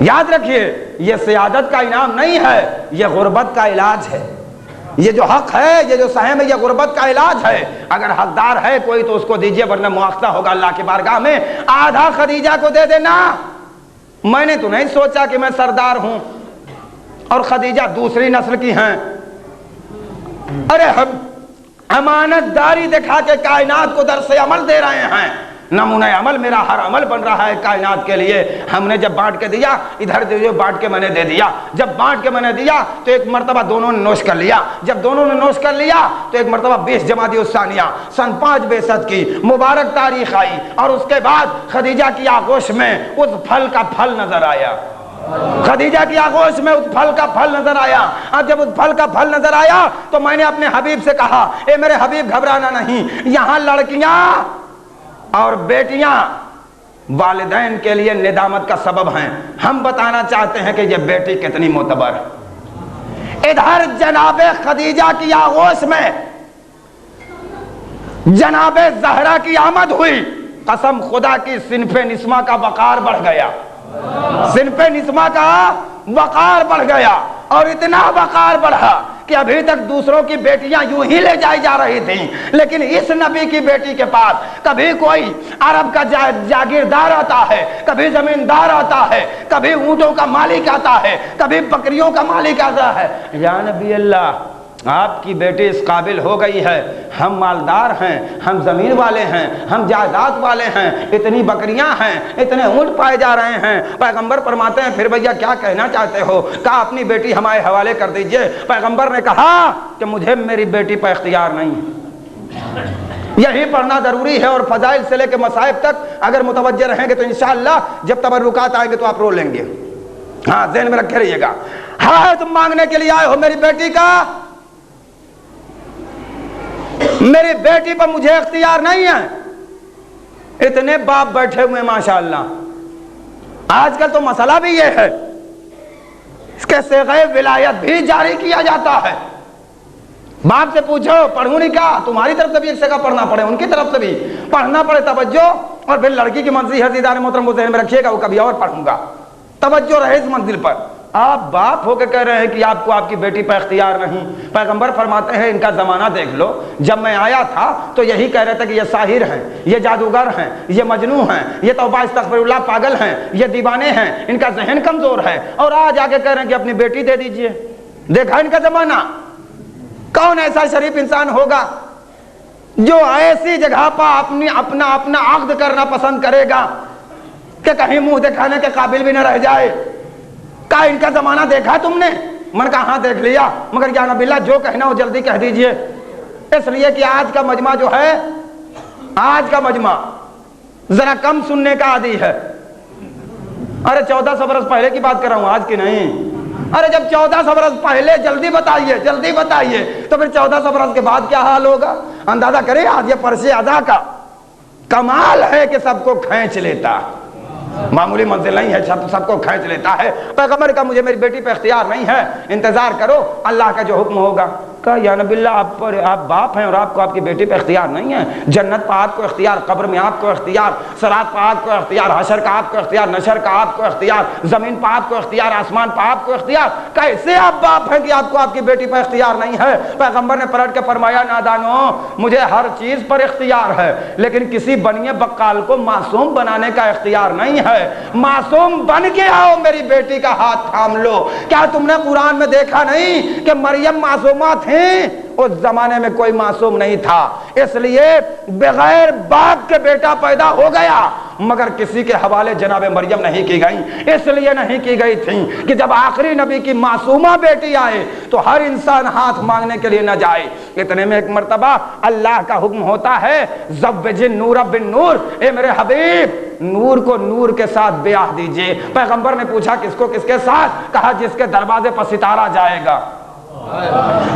[SPEAKER 1] یاد رکھیے یہ سیادت کا انعام نہیں ہے، یہ غربت کا علاج ہے۔ یہ جو حق ہے، یہ جو سہم ہے، یہ غربت کا علاج ہے. اگر حقدار ہے کوئی تو اس کو دیجئے، ورنہ مواخذہ ہوگا اللہ کی بارگاہ میں. آدھا خدیجہ کو دے دینا. میں نے تو نہیں سوچا کہ میں سردار ہوں اور خدیجہ دوسری نسل کی ہیں. ارے ہم امانت داری دکھا کے کائنات کو درس عمل دے رہے ہیں. نمونہ عمل میرا ہر عمل بن رہا ہے کائنات کے لیے. ہم نے جب بانٹ کے دیا، ادھر جو بانٹ کے میں نے دے دیا. جب بانٹ کے میں نے دیا تو ایک مرتبہ دونوں نے نوش کر لیا. جب دونوں نے نوش کر لیا تو ایک مرتبہ 20 جمادی الثانیہ سن 5 بعثت کی مبارک تاریخ آئی، اور اس کے بعد خدیجہ کی آغوش میں اس پھل کا پھل نظر آیا. خدیجہ کی آغوش میں اس پھل کا پھل نظر آیا. اور جب اس پھل کا پھل نظر آیا تو میں نے اپنے حبیب سے کہا، اے میرے حبیب گھبرانا نہیں. یہاں لڑکیاں اور بیٹیاں والدین کے لیے ندامت کا سبب ہیں. ہم بتانا چاہتے ہیں کہ یہ بیٹی کتنی معتبر ہے. ادھر جناب خدیجہ کی آغوش میں جناب زہرا کی آمد ہوئی. قسم خدا کی صنف نسمہ کا وقار بڑھ گیا. صنف نسمہ کا وقار بڑھ گیا، اور اتنا وقار بڑھا کہ ابھی تک دوسروں کی بیٹیاں یوں ہی لے جائی جا رہی تھیں، لیکن اس نبی کی بیٹی کے پاس کبھی کوئی عرب کا جاگیردار آتا ہے، کبھی زمیندار آتا ہے، کبھی اونٹوں کا مالک آتا ہے، کبھی بکریوں کا مالک آتا ہے. یا نبی اللہ، آپ کی بیٹی اس قابل ہو گئی ہے. ہم مالدار ہیں، ہم زمین والے ہیں، ہم جائیداد والے ہیں، اتنی بکریاں ہیں، اتنے اونٹ پائے جا رہے ہیں. پیغمبر فرماتے ہیں پھر بھیا کیا کہنا چاہتے ہو؟ کہا اپنی بیٹی ہمارے حوالے کر دیجئے. پیغمبر نے کہا کہ مجھے میری بیٹی پر اختیار نہیں. یہی پڑھنا ضروری ہے، اور فضائل سے لے کے مصائب تک اگر متوجہ رہیں گے تو انشاءاللہ جب تبرکات آئیں گے تو آپ رو لیں گے. ہاں ذہن میں رکھے رہیے گا. ہاں تم مانگنے کے لیے آئے ہو میری بیٹی کا، میری بیٹی پر مجھے اختیار نہیں ہے. اتنے باپ بیٹھے ہوئے ماشاءاللہ. آج کل تو مسئلہ بھی یہ ہے، اس کے صیغہ ولایت بھی جاری کیا جاتا ہے. باپ سے پوچھو پڑھوں نہیں کہا، تمہاری طرف سے بھی ایک جگہ پڑھنا پڑے، ان کی طرف سے بھی پڑھنا پڑے. توجہ. اور پھر لڑکی کی منزل حضیدار محترم کو ذہن میں رکھیے گا، وہ کبھی اور پڑھوں گا. توجہ رہے اس منزل پر. آپ باپ ہو کے کہہ رہے ہیں کہ آپ کو آپ کی بیٹی پر اختیار نہیں. پیغمبر فرماتے ہیں ان کا زمانہ دیکھ لو. جب میں آیا تھا تو یہی کہہ رہے تھے کہ یہ ساحر ہیں، یہ جادوگر ہیں، یہ مجنوں ہیں، یہ توبہ استغفر اللہ پاگل ہیں، یہ دیوانے ہیں، ان کا ذہن کمزور ہے. اور آج آ کے کہہ رہے ہیں کہ اپنی بیٹی دے دیجئے. دیکھا ان کا زمانہ. کون ایسا شریف انسان ہوگا جو ایسی جگہ پر اپنا عقد کرنا پسند کرے گا کہ کہیں منہ دکھانے کے قابل بھی نہ رہ جائے؟ کہا ان کا زمانہ دیکھا تم نے؟ میں نے کہا ہاں دیکھ لیا، مگر یا نبی اللہ جو کہنا ہو جلدی کہہ دیجئے. اس لیے کہ آج کا مجمع جو ہے، آج کا مجمع ذرا کم سننے کا عادی ہے. ارے 1400 برس پہلے کی بات کر رہا ہوں، آج کی نہیں. ارے جب 1400 برس پہلے جلدی بتائیے جلدی بتائیے، تو پھر 1400 برس کے بعد کیا حال ہوگا؟ اندازہ کریں. آج یہ پرش ادا کا کمال ہے کہ سب کو کھینچ لیتا. معمولی منزل نہیں ہے، سب کو کھینچ لیتا ہے. پیغمبر کا مجھے میری بیٹی پہ اختیار نہیں ہے، انتظار کرو اللہ کا جو حکم ہوگا. کہا یا نبی اللہ آپ باپ ہیں اور آپ کو آپ کی بیٹی پہ اختیار نہیں ہے. جنت پہ آپ کو اختیار، قبر میں آپ کو اختیار، صراط پہ آپ کو اختیار، حشر کا آپ کو اختیار، نشر کا آپ کو اختیار، زمین پہ آپ کو اختیار، آسمان پہ آپ کو اختیار. کیسے آپ باپ ہیں کہ آپ کو آپ کی بیٹی پہ اختیار نہیں ہے؟ پیغمبر نے پلٹ کے فرمایا نادانو، مجھے ہر چیز پر اختیار ہے، لیکن کسی بنیے بقال کو معصوم بنانے کا اختیار نہیں ہے. معصوم بن کے آؤ، میری بیٹی کا ہاتھ تھام لو. کیا تم نے قرآن میں دیکھا نہیں کہ مریم معصومہ تھیں؟ اس زمانے میں کوئی معصوم نہیں تھا، اس لیے بغیر باپ کے بیٹا پیدا ہو گیا، مگر کسی کے حوالے جناب مریم نہیں کی گئی. اس لیے نہیں کی گئی تھی کہ جب آخری نبی کی معصومہ بیٹی آئے تو ہر انسان ہاتھ مانگنے کے لیے نہ جائے. اتنے میں ایک مرتبہ اللہ کا حکم ہوتا ہے زوج النور بالنور، اے میرے حبیب نور کو نور کے ساتھ بیاہ دیجئے. پیغمبر نے پوچھا کس کو؟ کس کے ساتھ؟ کہا جس کے دروازے پر ستارہ جائے گا.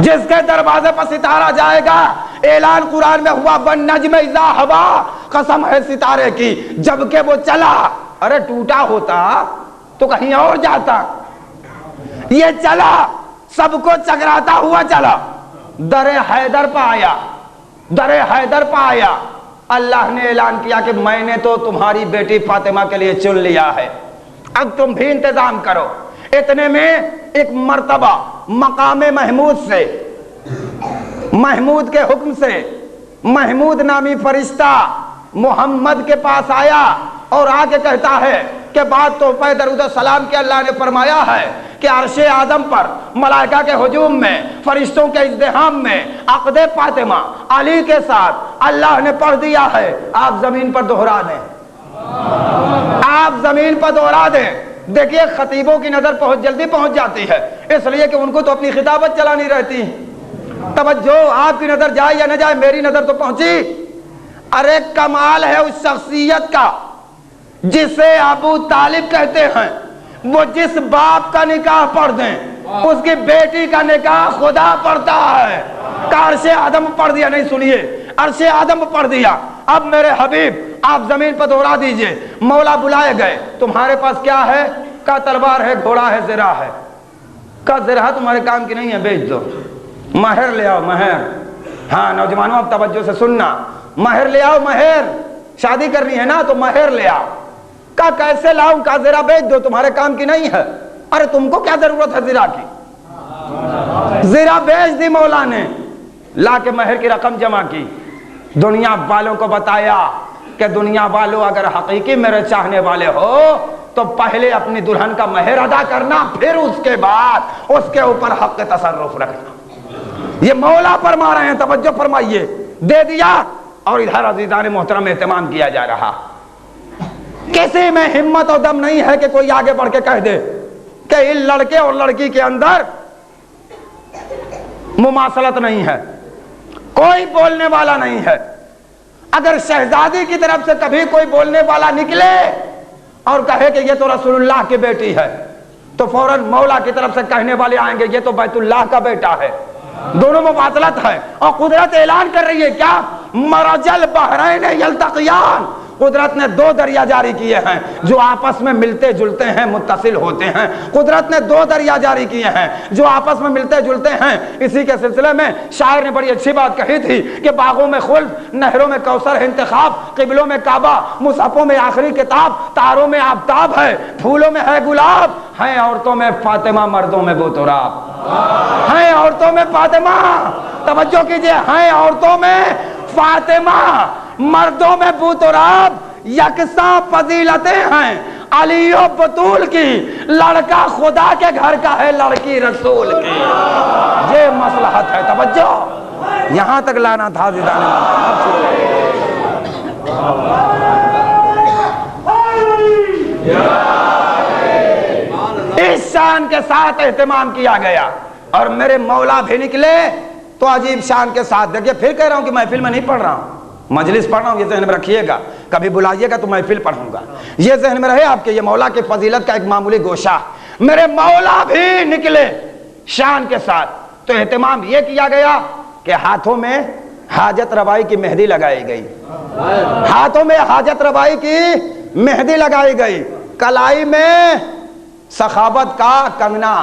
[SPEAKER 1] جس کے دروازے پر ستارہ جائے گا. اعلان قرآن میں ہوا والنجم اذا ہوا، قسم ہے ستارے کی جبکہ وہ چلا. ارے ٹوٹا ہوتا تو کہیں اور جاتا، یہ چلا سب کو چکراتا ہوا چلا. در حیدر پہ آیا، در حیدر پہ آیا. اللہ نے اعلان کیا کہ میں نے تو تمہاری بیٹی فاطمہ کے لیے چن لیا ہے، اب تم بھی انتظام کرو. اتنے میں ایک مرتبہ مقام محمود سے محمود کے حکم سے محمود نامی فرشتہ محمد کے پاس آیا اور آ کے کہتا ہے کہ بات تو پہ درود و سلام کے اللہ نے فرمایا ہے کہ عرش اعظم پر ملائکہ کے ہجوم میں فرشتوں کے ازدحام میں عقد فاطمہ علی کے ساتھ اللہ نے پڑھ دیا ہے، آپ زمین پر دوہرا دیں، آپ زمین پر دوہرا دیں۔ دیکھیے خطیبوں کی نظر جلدی پہنچ جاتی ہے، اس لیے کہ ان کو تو اپنی خطابت چلانی رہتی۔ توجہ، آپ کی نظر جائے یا نہ جائے، میری نظر تو پہنچی۔ ارے کمال ہے اس شخصیت کا جسے ابو طالب کہتے ہیں، وہ جس باپ کا نکاح پڑھ دیں اس کی بیٹی کا نکاح خدا پڑھتا ہے۔ عرش آدم پڑھ دیا، نہیں سنیے، عرش آدم پڑھ دیا۔ اب میرے حبیب آپ زمین پر دوہرا دیجئے۔ مولا بلائے گئے، تمہارے پاس کیا ہے؟ کا تلوار ہے، گھوڑا ہے، زرہ ہے۔ کا زرہ تمہارے کام کی نہیں ہے، بیچ دو۔ مہر لے آؤ، مہر۔ ہاں نوجوانوں اب توجہ سے سننا، مہر لے آؤ، مہر۔ شادی کرنی ہے نا تو مہر لے آؤ۔ کا کیسے لاؤں؟ کا زرہ بیچ دو، تمہارے کام کی نہیں ہے۔ ارے تم کو کیا ضرورت ہے زرہ کی؟ زرہ بیچ دی مولا نے، لا کے مہر کی رقم جمع کی۔ دنیا والوں کو بتایا کہ دنیا والوں اگر حقیقی میرے چاہنے والے ہو تو پہلے اپنی دلہن کا مہر ادا کرنا، پھر اس کے بعد اس کے اوپر حق تصرف رکھنا۔ یہ مولا فرما رہے ہیں، توجہ فرمائیے۔ دے دیا، اور ادھر عزیزان محترم اہتمام کیا جا رہا۔ کسی میں ہمت اور دم نہیں ہے کہ کوئی آگے بڑھ کے کہہ دے کہ ان لڑکے اور لڑکی کے اندر مماثلت نہیں ہے، کوئی بولنے والا نہیں ہے۔ اگر شہزادی کی طرف سے کبھی کوئی بولنے والا نکلے اور کہے کہ یہ تو رسول اللہ کی بیٹی ہے تو فوراً مولا کی طرف سے کہنے والے آئیں گے یہ تو بیت اللہ کا بیٹا ہے۔ دونوں مماثلت ہے، اور قدرت اعلان کر رہی ہے کیا؟ مرج البحرین یلتقیان۔ قدرت نے دو دریا جاری کیے ہیں جو آپس میں ملتے جلتے ہیں، متصل ہوتے ہیں۔ قدرت نے دو دریا جاری کیے ہیں جو آپس میں ملتے جلتے ہیں۔ اسی کے سلسلے میں شاعر نے بڑی اچھی بات کہی تھی کہ باغوں میں خلد، نہروں میں کوثر ہے انتخاب، قبلوں میں کعبہ، مصحفوں میں آخری کتاب، تاروں میں آفتاب ہے، پھولوں میں ہے گلاب، ہیں عورتوں میں فاطمہ، مردوں میں بوتراب۔ ہیں عورتوں میں فاطمہ، توجہ کیجئے، ہیں عورتوں میں فاطمہ، مردوں میں بوتراب۔ یکساں فضیلتیں ہیں علی و بطول کی، لڑکا خدا کے گھر کا ہے، لڑکی رسول کی۔ یہ مصلحت ہے، توجہ یہاں تک لانا تھا۔ اس شان کے ساتھ اہتمام کیا گیا، اور میرے مولا بھی نکلے تو عجیب شان کے ساتھ۔ دیکھیے پھر کہہ رہا ہوں کہ محفل میں نہیں پڑھ رہا ہوں، مجلس پڑھ رہا ہوں، یہ ذہن میں رکھیے گا، کبھی بلائیے گا تو محفل پڑھوں گا، یہ ذہن میں رہے آپ کے۔ یہ مولا کی فضیلت کا ایک معمولی گوشہ۔ میرے مولا بھی نکلے شان کے ساتھ، تو اہتمام یہ کیا گیا کہ ہاتھوں میں حاجت روائی کی مہندی لگائی گئی، ہاتھوں میں حاجت روائی کی مہندی لگائی گئی، کلائی میں سخاوت کا کنگنا،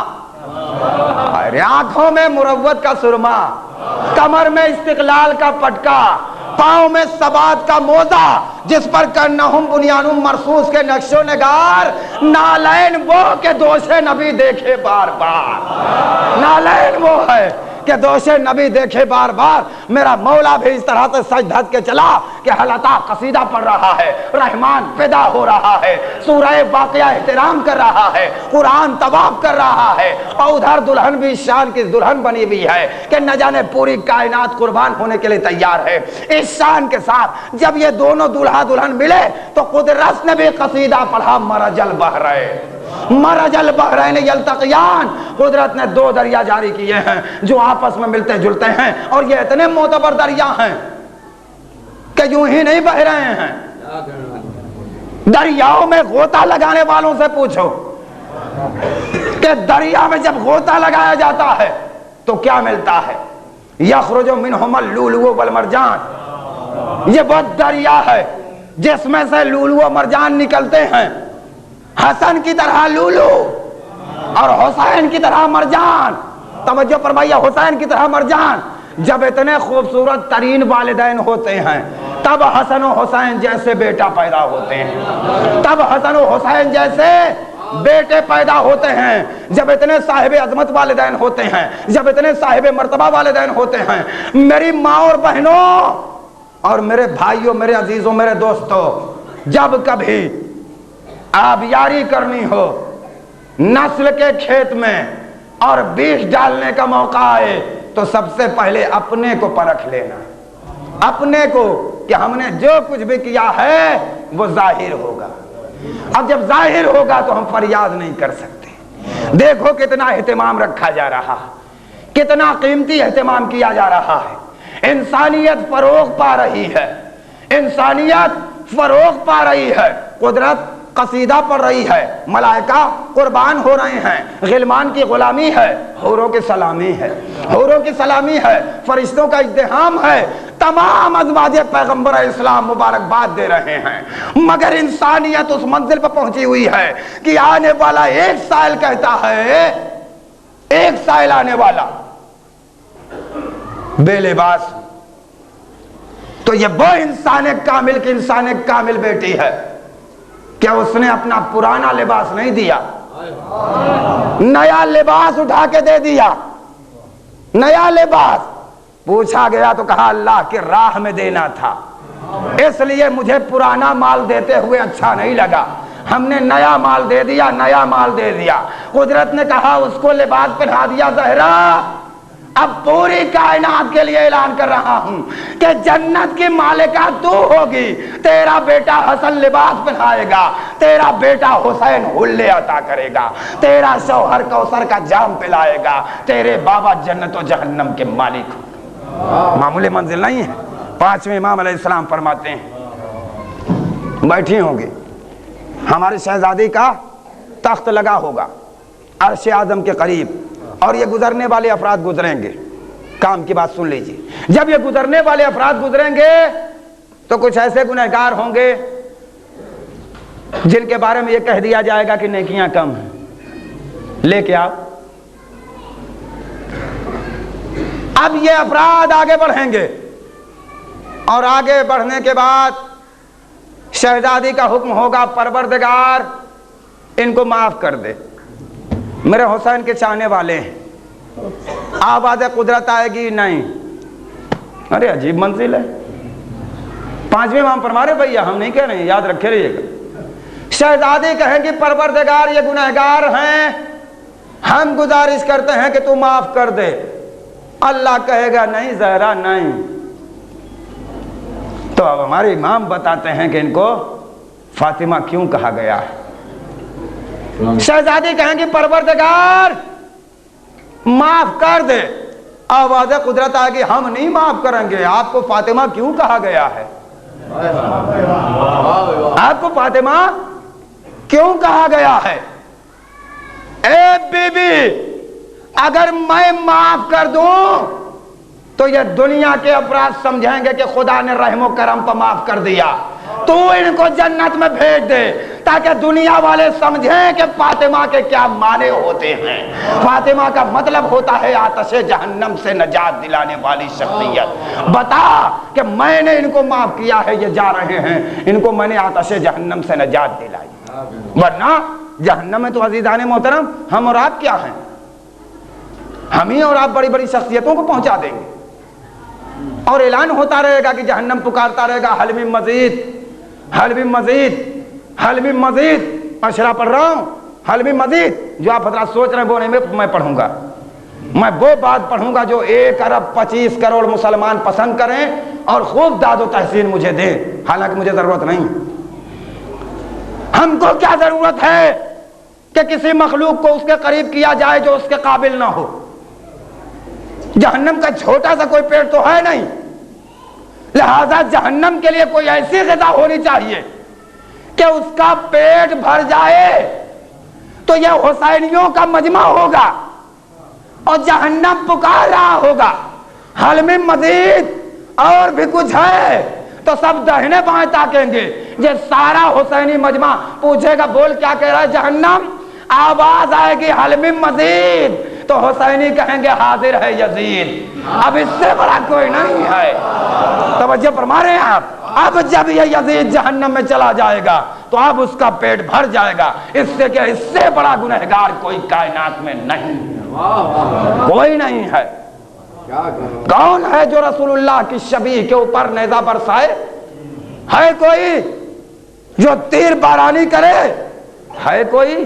[SPEAKER 1] آنکھوں میں مروت کا سرما، کمر میں استقلال کا پٹکا، پاؤں میں ثبات کا موزہ جس پر کنہم بنیانم مرصوص کے نقش و نگار، نالین وہ کہ دوش نبی دیکھے بار بار، نالین وہ ہے کہ دوش نبی دیکھے بار بار۔ میرا مولا بھی اس طرح سے سج دھج کے چلا کہ حلطہ قصیدہ پڑھ رہا ہے، رحمان پیدا ہو رہا ہے، سورہ واقعہ احترام کر رہا ہے، قرآن طواف کر رہا ہے، اور ادھر دلہن بھی شان کی دلہن بنی ہوئی ہے کہ نہ جانے پوری کائنات قربان ہونے کے لیے تیار ہے۔ اس شان کے ساتھ جب یہ دونوں دلہا دلہن ملے تو قدرت نے بھی قصیدہ پڑھا، مرج البحرین، مرج البحرین یلتقیان۔ قدرت نے دو دریا جاری کیے ہیں جو آپس میں ملتے جلتے ہیں، اور یہ اتنے معتبر دریا ہیں کہ یوں ہی نہیں بہ رہے ہیں۔ دریاؤں میں غوطہ لگانے والوں سے پوچھو کہ دریا میں جب غوطہ لگایا جاتا ہے تو کیا ملتا ہے؟ یخرج منہما اللؤلؤ والمرجان۔ یہ وہ دریا ہے جس میں سے لؤلؤ و مرجان نکلتے ہیں، حسن کی طرح لولو اور حسین کی طرح مرجان۔ توجہ فرمائیے، حسین کی طرح مرجان۔ جب اتنے خوبصورت ترین والدین ہوتے ہیں تب حسن و حسین جیسے بیٹا پیدا ہوتے ہیں، تب حسن و حسین جیسے بیٹے پیدا ہوتے ہیں جب اتنے صاحب عظمت والدین ہوتے ہیں, جب اتنے صاحب مرتبہ والدین ہوتے ہیں. میری ماں اور بہنوں اور میرے بھائیوں, میرے عزیزوں, میرے دوستوں, جب کبھی آبیاری کرنی ہو نسل کے کھیت میں اور بیج ڈالنے کا موقع آئے تو سب سے پہلے اپنے کو پرکھ لینا, اپنے کو, کہ ہم نے جو کچھ بھی کیا ہے وہ ظاہر ہوگا. اب جب ظاہر ہوگا تو ہم فریاد نہیں کر سکتے. دیکھو کتنا اہتمام رکھا جا رہا, کتنا قیمتی اہتمام کیا جا رہا ہے. انسانیت فروغ پا رہی ہے, انسانیت فروغ پا رہی ہے. قدرت قصیدہ پڑھ رہی ہے, ملائکہ قربان ہو رہے ہیں, غلمان کی غلامی ہے, حوروں کی سلامی ہے, حوروں کی سلامی ہے, فرشتوں کا ازدحام ہے. تمام ازواج پیغمبر اسلام مبارکباد دے رہے ہیں, مگر انسانیت اس منزل پر پہنچی ہوئی ہے کہ آنے والا ایک سائل کہتا ہے, ایک سائل آنے والا بے لباس. تو یہ وہ انسان کامل کی انسان کامل بیٹی ہے, کیا اس نے اپنا پرانا لباس نہیں دیا, نیا لباس اٹھا کے دے دیا, نیا لباس. پوچھا گیا تو کہا اللہ کی راہ میں دینا تھا, اس لیے مجھے پرانا مال دیتے ہوئے اچھا نہیں لگا, ہم نے نیا مال دے دیا, نیا مال دے دیا. قدرت نے کہا اس کو لباس پہنا دیا. زہرا اب پوری کائنات کے لیے اعلان کر رہا ہوں کہ جنت کی مالکہ تو ہوگی, تیرا بیٹا حسن لباس پہنائے گا, تیرا بیٹا حسین حلے عطا کرے گا, تیرا شوہر کوثر کا جام پلائے گا, تیرے بابا جنت و جہنم کے مالک ہوں. معمولی منزل نہیں ہے. پانچویں امام علیہ السلام فرماتے ہیں بیٹھی ہوں گی, ہماری شہزادی کا تخت لگا ہوگا عرش اعظم کے قریب, اور یہ گزرنے والے افراد گزریں گے. کام کی بات سن لیجیے, جب یہ گزرنے والے افراد گزریں گے تو کچھ ایسے گنہگار ہوں گے جن کے بارے میں یہ کہہ دیا جائے گا کہ نیکیاں کم ہیں, لے کے آپ. اب یہ افراد آگے بڑھیں گے اور آگے بڑھنے کے بعد شہزادی کا حکم ہوگا پروردگار ان کو معاف کر دے, میرے حسین کے چاہنے والے ہیں. آواز قدرت آئے گی نہیں. ارے عجیب منزل ہے. پانچویں امام فرما رہے بھیا, ہم نہیں کہہ رہے ہیں, یاد رکھے رہیے گا. شہزادی کہیں گی پروردگار یہ گنہگار ہیں, ہم گزارش کرتے ہیں کہ تو معاف کر دے. اللہ کہے گا نہیں زہرا نہیں. تو اب ہمارے امام بتاتے ہیں کہ ان کو فاطمہ کیوں کہا گیا ہے. شہزادی کہیں گے پروردگار معاف کر دے. آواز قدرت آئے گی ہم نہیں معاف کریں گے, آپ کو فاطمہ کیوں کہا گیا ہے, آپ کو فاطمہ کیوں کہا گیا ہے. اے بی بی, اگر میں معاف کر دوں تو یہ دنیا کے افراد سمجھیں گے کہ خدا نے رحم و کرم پر معاف کر دیا, تو ان کو جنت میں بھیج دے تاکہ دنیا والے سمجھیں کہ فاطمہ کے کیا معنی ہوتے ہیں. فاطمہ کا مطلب ہوتا ہے آتش جہنم سے نجات دلانے والی شخصیت. بتا کہ میں نے ان کو معاف کیا ہے, یہ جا رہے ہیں, ان کو میں نے آتش جہنم سے نجات دلائی. ورنہ جہنم میں تو عزیزان محترم ہم اور آپ کیا ہیں, ہم ہی اور آپ بڑی بڑی شخصیتوں کو پہنچا دیں گے, اور اعلان ہوتا رہے گا کہ جہنم پکارتا رہے گا حل من مزید, حل من مزید, حل من مزید. اشرا پڑھ رہا ہوں, حل من مزید. جو آپ حضرات سوچ رہے ہیں وہ نہیں, میں پڑھوں گا, میں وہ بات پڑھوں گا جو 1 ارب 25 کروڑ مسلمان پسند کریں اور خوب داد و تحسین مجھے دیں, حالانکہ مجھے ضرورت نہیں. ہم کو کیا ضرورت ہے کہ کسی مخلوق کو اس کے قریب کیا جائے جو اس کے قابل نہ ہو. جہنم کا چھوٹا سا کوئی پیڑ تو ہے نہیں, لہذا جہنم کے لیے کوئی ایسی غذا ہونی چاہیے کہ اس کا پیٹ بھر جائے تو یہ حسینیوں کا مجمع ہوگا اور جہنم پکار رہا ہوگا حل من مزید, اور بھی کچھ ہے, تو سب دہنے بائیں تاکیں گے. یہ سارا حسینی مجمع پوچھے گا بول کیا کہہ رہا ہے جہنم, آواز آئے گی حل من مزید, تو حسینی کہیں گے حاضر ہے یزید. اب اس سے بڑا کوئی نہیں ہے. توجہ فرما رہے ہیں آپ. اب جب یہ یزید جہنم میں چلا جائے گا تو اب اس کا پیٹ بھر جائے گا، اس سے کہ اس سے بڑا گنہگار کوئی کائنات میں نہیں، کوئی نہیں ہے۔ کون ہے جو رسول اللہ کی شبیہ کے اوپر نیزہ برسائے؟ ہے کوئی جو تیر بارانی کرے؟ ہے کوئی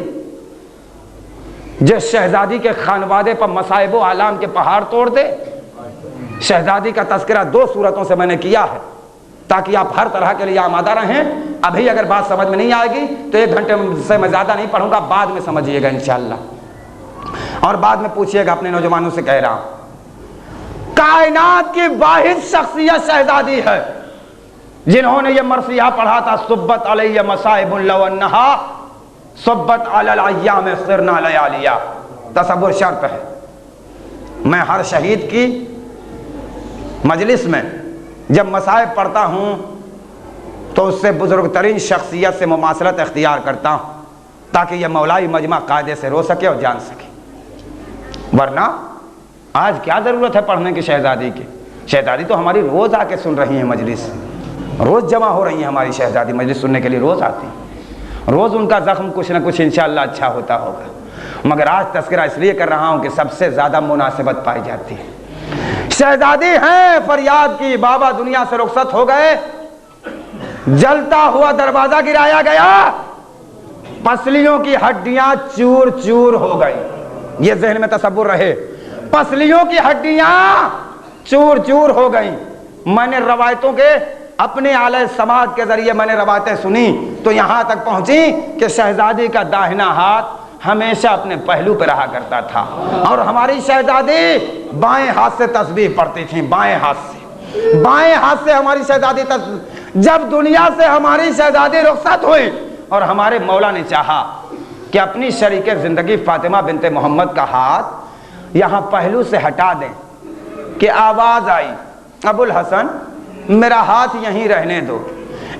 [SPEAKER 1] جس شہزادی کے خانوادے پر مصائب و آلام کے پہاڑ توڑ دے؟ شہزادی کا تذکرہ 2 صورتوں سے میں نے کیا ہے تاکہ آپ ہر طرح کے لیے آمادہ رہیں۔ ابھی اگر بات سمجھ میں نہیں آئے گی تو 1 گھنٹے سے میں زیادہ نہیں پڑھوں گا، بعد میں سمجھیے گا انشاءاللہ، اور بعد میں پوچھیے گا اپنے نوجوانوں سے کہہ رہا ہوں۔ کائنات کی واحد شخصیت شہزادی ہے جنہوں نے یہ مرثیہ پڑھا تھا، صبت علیہ مصائب لو انہا صبت علی الایام صرنا لیالیا۔ تصور شرط ہے، میں ہر شہید کی مجلس میں جب مصائب پڑھتا ہوں تو اس سے بزرگ ترین شخصیت سے مماثلت اختیار کرتا ہوں تاکہ یہ مولائی مجمع قاعدے سے رو سکے اور جان سکے، ورنہ آج کیا ضرورت ہے پڑھنے کی شہزادی کی؟ شہزادی تو ہماری روز آ کے سن رہی ہیں مجلس، روز جمع ہو رہی ہیں ہماری شہزادی مجلس سننے کے لیے، روز آتی ہیں، روز ان کا زخم کچھ نہ کچھ انشاءاللہ اچھا ہوتا ہوگا، مگر آج تذکرہ اس لیے کر رہا ہوں کہ سب سے زیادہ مناسبت پائی جاتی ہے۔ شہزادی ہیں فریاد کی، بابا دنیا سے رخصت ہو گئے، جلتا ہوا دروازہ گرایا گیا، پسلیوں کی ہڈیاں چور چور ہو گئی، یہ ذہن میں تصور رہے، پسلیوں کی ہڈیاں چور چور ہو گئیں۔ میں نے روایتوں کے اپنے اعلی سماعت کے ذریعے میں نے روایتیں سنی تو یہاں تک پہنچی کہ شہزادی کا داہنا ہاتھ ہمیشہ اپنے پہلو پہ رہا کرتا تھا، اور ہماری شہزادی بائیں ہاتھ سے تسبیح پڑھتی تھیں، بائیں ہاتھ سے ہماری شہزادی جب دنیا سے ہماری شہزادی رخصت ہوئی اور ہمارے مولا نے چاہا کہ اپنی شریک زندگی فاطمہ بنت محمد کا ہاتھ یہاں پہلو سے ہٹا دیں کہ آواز آئی، ابو الحسن میرا ہاتھ یہیں رہنے دو،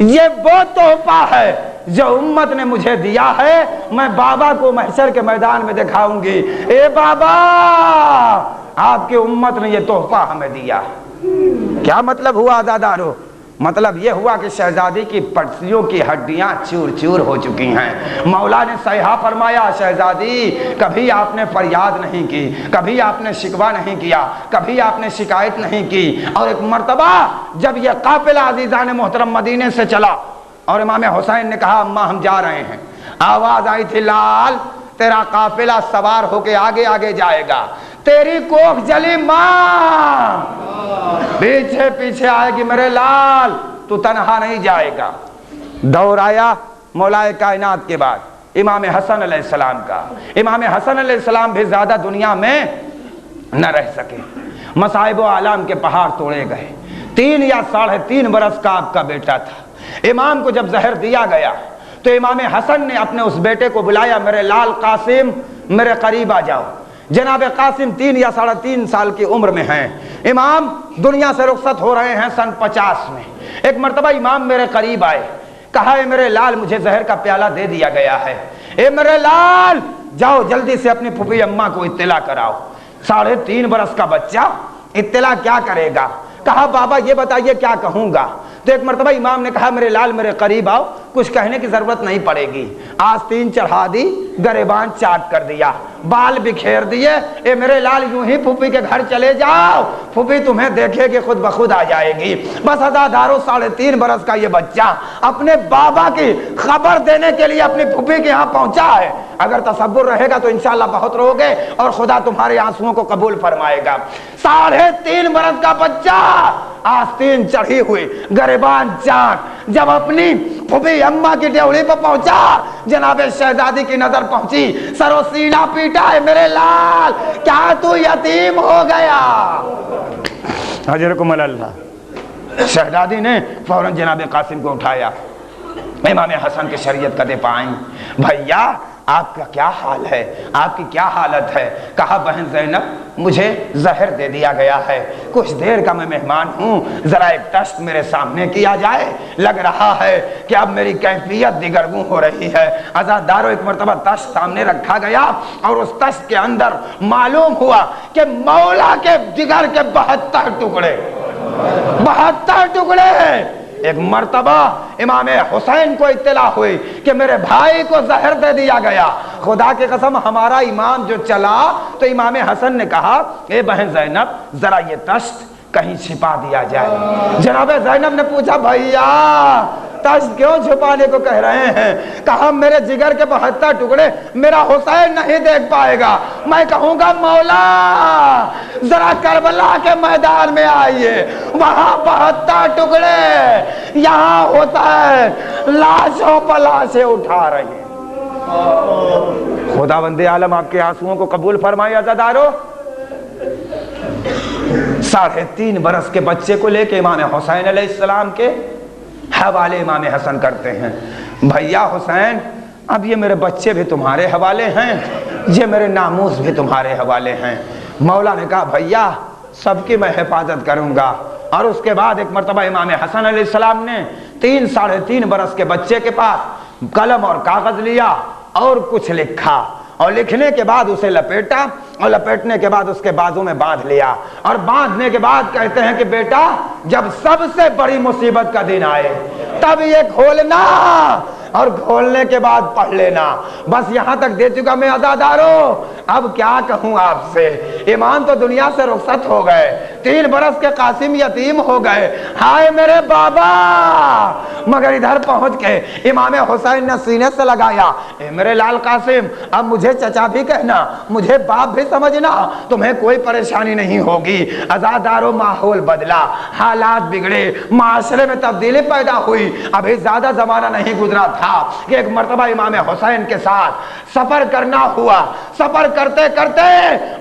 [SPEAKER 1] یہ وہ تحفہ ہے جو امت نے مجھے دیا ہے، میں بابا کو محشر کے میدان میں دکھاؤں گی، اے بابا آپ کی امت نے یہ تحفہ ہمیں دیا۔ کیا مطلب ہوا عزادارو؟ مطلب یہ ہوا کہ شہزادی کی پسلیوں کی ہڈیاں چور چور ہو چکی ہیں۔ مولا نے صیحہ فرمایا، شہزادی کبھی آپ نے فریاد نہیں کی، کبھی آپ نے شکوہ نہیں کیا، کبھی آپ نے شکایت نہیں کی، اور ایک مرتبہ جب یہ قافلہ عزیزان محترم مدینے سے چلا اور امام حسین نے کہا اماں ہم جا رہے ہیں، آواز آئی تھی لال تیرا قافلہ سوار ہو کے آگے آگے جائے گا، تیری کوکھ جلی ماں پیچھے پیچھے آئے گی، میرے لال تو تنہا نہیں جائے گا۔ دور آیا مولا کائنات کے بعد امام حسن علیہ السلام کا۔ امام حسن علیہ السلام بھی زیادہ دنیا میں نہ رہ سکے، مصائب و آلام کے پہاڑ توڑے گئے، 3 یا 3.5 برس کا آپ کا بیٹا تھا۔ امام کو جب زہر دیا گیا تو امام حسن نے اپنے اس بیٹے کو بلایا، میرے لال قاسم میرے قریب آ جاؤ۔ جناب قاسم 3 یا 3.5 سال کی عمر میں ہیں، امام دنیا سے رخصت ہو رہے ہیں سن 50 میں۔ ایک مرتبہ امام میرے قریب آئے، کہا اے میرے لال مجھے زہر کا پیالہ دے دیا گیا ہے، اے میرے لال جاؤ جلدی سے اپنی پھوپھی اماں کو اطلاع کراؤ۔ 3.5 برس کا بچہ اطلاع کیا کرے گا؟ کہا بابا یہ بتائیے کیا کہوں گا؟ تو ایک مرتبہ امام نے کہا میرے لال میرے قریب آؤ، کچھ کہنے کی ضرورت نہیں پڑے گی، آستین چڑھا دی، گریبان چاٹ کر دیا، بال بکھیر دیے، اے میرے لال یوں ہی پھوپھی کے گھر چلے جاؤ، پھوپھی تمہیں دیکھے کہ خود بخود آ جائے گی۔ بس عزادارو 3.5 برس کا یہ بچہ اپنے بابا کی خبر دینے کے لیے اپنی پھوپھی کے یہاں پہنچا ہے۔ اگر تصور رہے گا تو انشاءاللہ بہت روگے اور خدا تمہارے آنسوؤں کو قبول فرمائے گا۔ 3.5 برس کا بچہ آستین چڑھی ہوئی، گریبان چاٹ، جب اپنی پھوپھی اماں کی ڈیوڑی پر پہنچا، جناب شہزادی کی نظر پہنچی، سر و سینہ پیٹا، ہے میرے لال کیا تو یتیم ہو گیا؟ حضرکم اللہ۔ شہزادی نے فوراً جناب قاسم کو اٹھایا، امام حسن کے شریعت کا دفاع آئیں، بھیا آپ کا کیا حال ہے، آپ کی کیا حالت ہے؟ کہا بہن زینب مجھے زہر دے دیا گیا ہے، کچھ دیر کا میں مہمان ہوں، ذرا ایک ٹیسٹ میرے سامنے کیا جائے، لگ رہا ہے کہ اب میری کیفیت دیگرگوں ہو رہی ہے۔ عزادارو ایک مرتبہ ٹیسٹ سامنے رکھا گیا اور اس ٹیسٹ کے اندر معلوم ہوا کہ مولا کے جگر کے 72 ٹکڑے ایک مرتبہ امام حسین کو اطلاع ہوئی کہ میرے بھائی کو زہر دے دیا گیا. خدا کی قسم ہمارا امام جو چلا تو امام حسن نے کہا اے بہن زینب ذرا یہ تشت کہیں چھپا دیا جائے. جناب زینب نے پوچھا بھیا تشت کیوں چھپانے کو کہہ رہے ہیں؟ کہا میرے جگر کے 72 ٹکڑے میرا حسین نہیں دیکھ پائے گا. میں کہوں گا مولا ذرا کربلا کے میدان میں آئیے, وہاں 72 ٹکڑے, یہاں حسین لاشوں پر لاشیں اٹھا رہے ہیں. خداوند عالم آپ کے آنسوؤں کو قبول فرمائے. عزادارو 3.5 برس کے بچے کو لے کے امام حسین علیہ السلام کے حوالے امام حسن کرتے ہیں. بھیا حسین اب یہ میرے بچے بھی تمہارے حوالے ہیں, یہ میرے ناموس بھی تمہارے حوالے ہیں. مولا نے کہا بھیا سب کی میں حفاظت کروں گا. اور اس کے بعد ایک مرتبہ امام حسن علیہ السلام نے 3.5 برس کے بچے کے پاس قلم اور کاغذ لیا اور کچھ لکھا, اور لکھنے کے بعد اسے لپیٹا, اور لپیٹنے کے بعد اس کے بازو میں باندھ لیا, اور باندھنے کے بعد کہتے ہیں کہ بیٹا جب سب سے بڑی مصیبت کا دن آئے تب یہ کھولنا اور کھولنے کے بعد پڑھ لینا. بس یہاں تک دے چکا میں. عزادارو اب کیا کہوں آپ سے, ایمان تو دنیا سے رخصت ہو گئے, 3 برس کے قاسم یتیم ہو گئے. ہائے میرے بابا, مگر ادھر پہنچ کے امام حسین نے سینے سے لگایا, اے میرے لال قاسم اب مجھے چچا بھی کہنا, مجھے باپ بھی سمجھنا, تمہیں کوئی پریشانی نہیں ہوگی. عزادارو ماحول بدلا, حالات بگڑے, معاشرے میں تبدیلی پیدا ہوئی. ابھی زیادہ زمانہ نہیں گزرا تھا کہ ایک مرتبہ امام حسین کے ساتھ سفر کرنا ہوا. سفر کرتے کرتے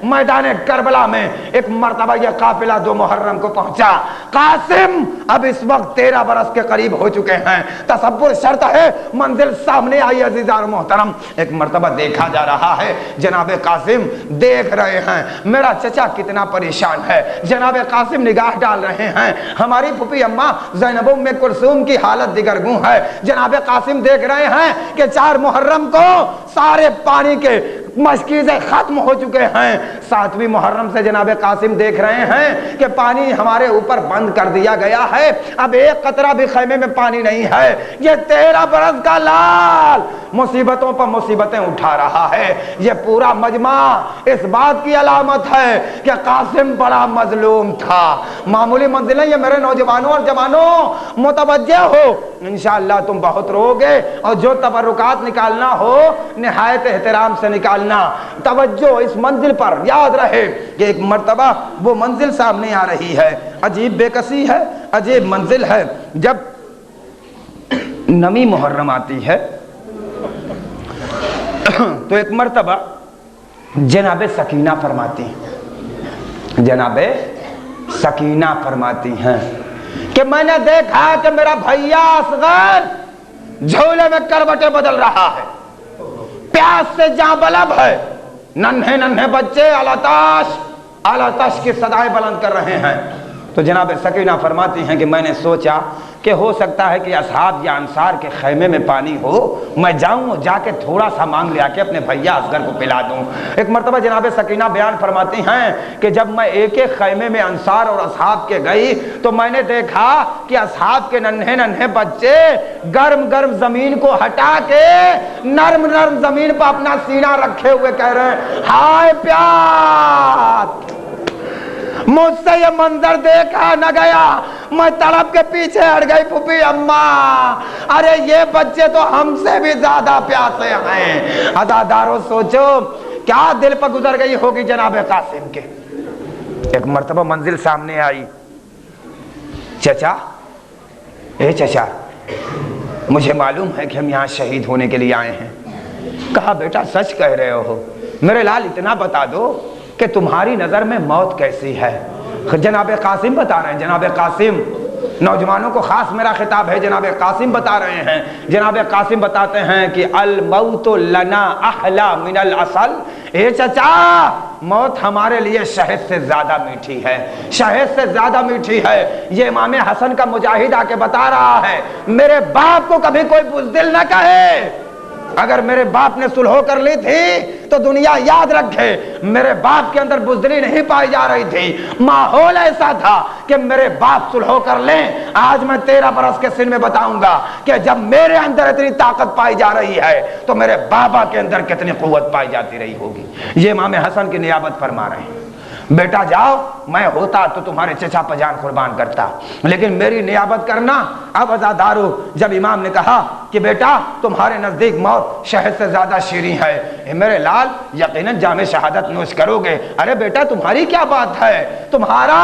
[SPEAKER 1] میدان کربلا میں ایک مرتبہ یہ قافلہ 2 محرم کو پہنچا. قاسم اب اس وقت 13 برس کے قریب ہو چکے ہیں. تصور شرط ہے منزل سامنے آئی. عزیزان محترم ایک مرتبہ دیکھا جا رہا ہے, جناب قاسم دیکھ رہے ہیں میرا چچا کتنا پریشان ہے. جناب قاسم نگاہ ڈال رہے ہیں, ہماری پھوپھی اماں زینب ام کلثوم کی حالت دیگرگوں ہے. جناب قاسم دیکھ رہے ہیں کہ 4 محرم کو سارے پانی کے مشکیزیں ختم ہو چکے ہیں. 7ویں محرم سے جناب قاسم دیکھ رہے ہیں کہ پانی ہمارے اوپر بند کر دیا گیا ہے, اب ایک قطرہ بھی خیمے میں پانی نہیں ہے. یہ 13 برس کا لال مصیبتوں پر مصیبتیں اٹھا رہا ہے. یہ پورا مجمع اس بات کی علامت ہے کہ قاسم بڑا مظلوم تھا. معمولی منزلیں یہ میرے نوجوانوں اور جوانوں متوجہ ہو, انشاءاللہ تم بہت رو گے, اور جو تبرکات نکالنا ہو نہایت احترام سے نکالنا. توجہ اس منزل پر, یاد رہے کہ ایک مرتبہ وہ منزل سامنے آ رہی ہے. عجیب بے کسی ہے, عجیب منزل ہے. جب نمی محرم آتی ہے تو ایک مرتبہ جناب سکینہ فرماتی ہیں, جناب سکینہ فرماتی ہیں کہ میں نے دیکھا کہ میرا بھیا اصغر جھولے میں کروٹیں بدل رہا ہے, پیاس سے جاں بلب ہے. ننھے ننھے بچے الاتش کی صدائیں بلند کر رہے ہیں. تو جناب سکینہ فرماتی ہیں کہ میں نے سوچا کہ ہو سکتا ہے کہ اصحاب یا انصار کے خیمے میں پانی ہو, میں جاؤں جا کے تھوڑا سا مانگ لیا کہ اپنے بھیا اصغر کو پلا دوں. ایک مرتبہ جناب سکینہ بیان فرماتی ہیں کہ جب میں ایک ایک خیمے میں انصار اور اصحاب کے گئی تو میں نے دیکھا کہ اصحاب کے ننھے ننھے بچے گرم گرم زمین کو ہٹا کے نرم نرم زمین پر اپنا سینہ رکھے ہوئے کہہ رہے ہیں ہائے پیاس. مجھ سے یہ منظر دیکھا نہ گیا, میں تڑپ کے پیچھے ہٹ گئی. پھوپھی اماں ارے یہ بچے تو ہم سے بھی زیادہ پیاسے ہیں. عزادارو سوچو کیا دل پر گزر گئی ہوگی جناب قاسم کے. ایک مرتبہ منزل سامنے آئی, چچا اے چچا مجھے معلوم ہے کہ ہم یہاں شہید ہونے کے لیے آئے ہیں. کہا بیٹا سچ کہہ رہے ہو, میرے لال اتنا بتا دو کہ تمہاری نظر میں موت کیسی ہے. جناب قاسم بتا رہے ہیں, جناب قاسم نوجوانوں کو خاص میرا خطاب ہے, جناب قاسم بتا رہے ہیں. جناب قاسم بتاتے ہیں کہ الموت لنا احلا من العسل. اے چچا موت ہمارے لیے شہد سے زیادہ میٹھی ہے, شہد سے زیادہ میٹھی ہے. یہ امام حسن کا مجاہد آ کے بتا رہا ہے, میرے باپ کو کبھی کوئی بزدل نہ کہے. اگر میرے باپ نے صلح کر لی تھی تو دنیا یاد رکھے میرے باپ کے اندر بزدلی نہیں پائی جا رہی تھی، ماحول ایسا تھا کہ میرے باپ صلح کر لیں۔ آج میں 13 برس کے سن میں بتاؤں گا کہ جب میرے اندر اتنی طاقت پائی جا رہی ہے تو میرے بابا کے اندر کتنی قوت پائی جاتی رہی ہوگی۔ یہ امام حسن کی نیابت فرما رہے ہیں، بیٹا جاؤ، میں ہوتا تو تمہارے چچا پجان قربان کرتا، لیکن میری نیابت کرنا اب عزادارو۔ جب امام نے کہا کہ بیٹا تمہارے نزدیک موت شہد سے زیادہ شیریں ہے، میرے لال یقیناً جام شہادت نوش کرو گے۔ ارے بیٹا تمہاری کیا بات ہے، تمہارا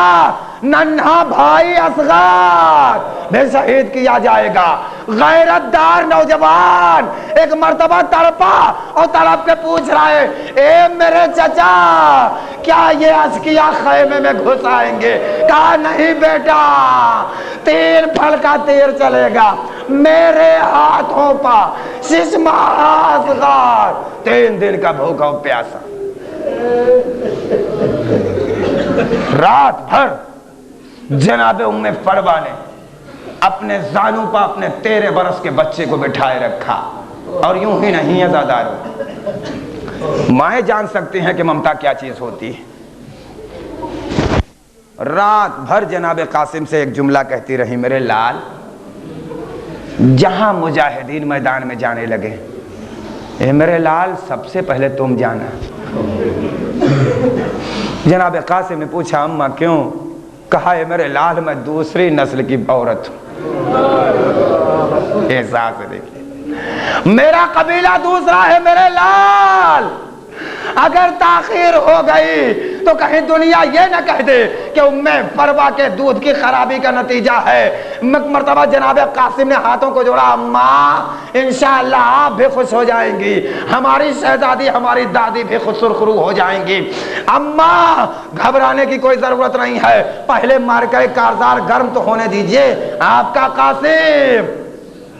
[SPEAKER 1] ننھا بھائی اصغر بھی شہید کیا جائے گا۔ غیرت دار نوجوان ایک مرتبہ تڑپا اور تڑپ کے پوچھ رہا ہے، اے میرے چچا کیا یہ اشقیا خیمے میں گھس آئیں گے؟ کہا نہیں بیٹا، 3 پھل کا تیر چلے گا میرے ہاتھوں پا، 6 ماہ اصغر 3 دن کا بھوکا و پیاسا، رات بھر جناب ام فروا نے اپنے زانوں پا اپنے 13 برس کے بچے کو بٹھائے رکھا۔ اور یوں ہی نہیں عزادارو، مائیں جان سکتے ہیں کہ ممتا کیا چیز ہوتی ہے۔ رات بھر جناب قاسم سے ایک جملہ کہتی رہی، میرے لال جہاں مجاہدین میدان میں جانے لگے، اے میرے لال سب سے پہلے تم جانا۔ جناب قاسم نے پوچھا اماں کیوں؟ کہا اے میرے لال میں دوسری نسل کی عورت ہوں۔ احساس دیکھیے، میرا قبیلہ دوسرا ہے میرے لال، اگر تاخیر ہو گئی تو کہیں دنیا یہ نہ کہہ دے کہ ام فروا کے دودھ کی خرابی کا نتیجہ ہے۔ مرتبہ جناب قاسم نے ہاتھوں کو جوڑا، اماں انشاءاللہ آپ بھی خوش ہو جائیں گی، ہماری شہزادی ہماری دادی بھی خوش سرخرو ہو جائیں گی۔ اماں گھبرانے کی کوئی ضرورت نہیں ہے، پہلے مارکہ کارزار گرم تو ہونے دیجئے، آپ کا قاسم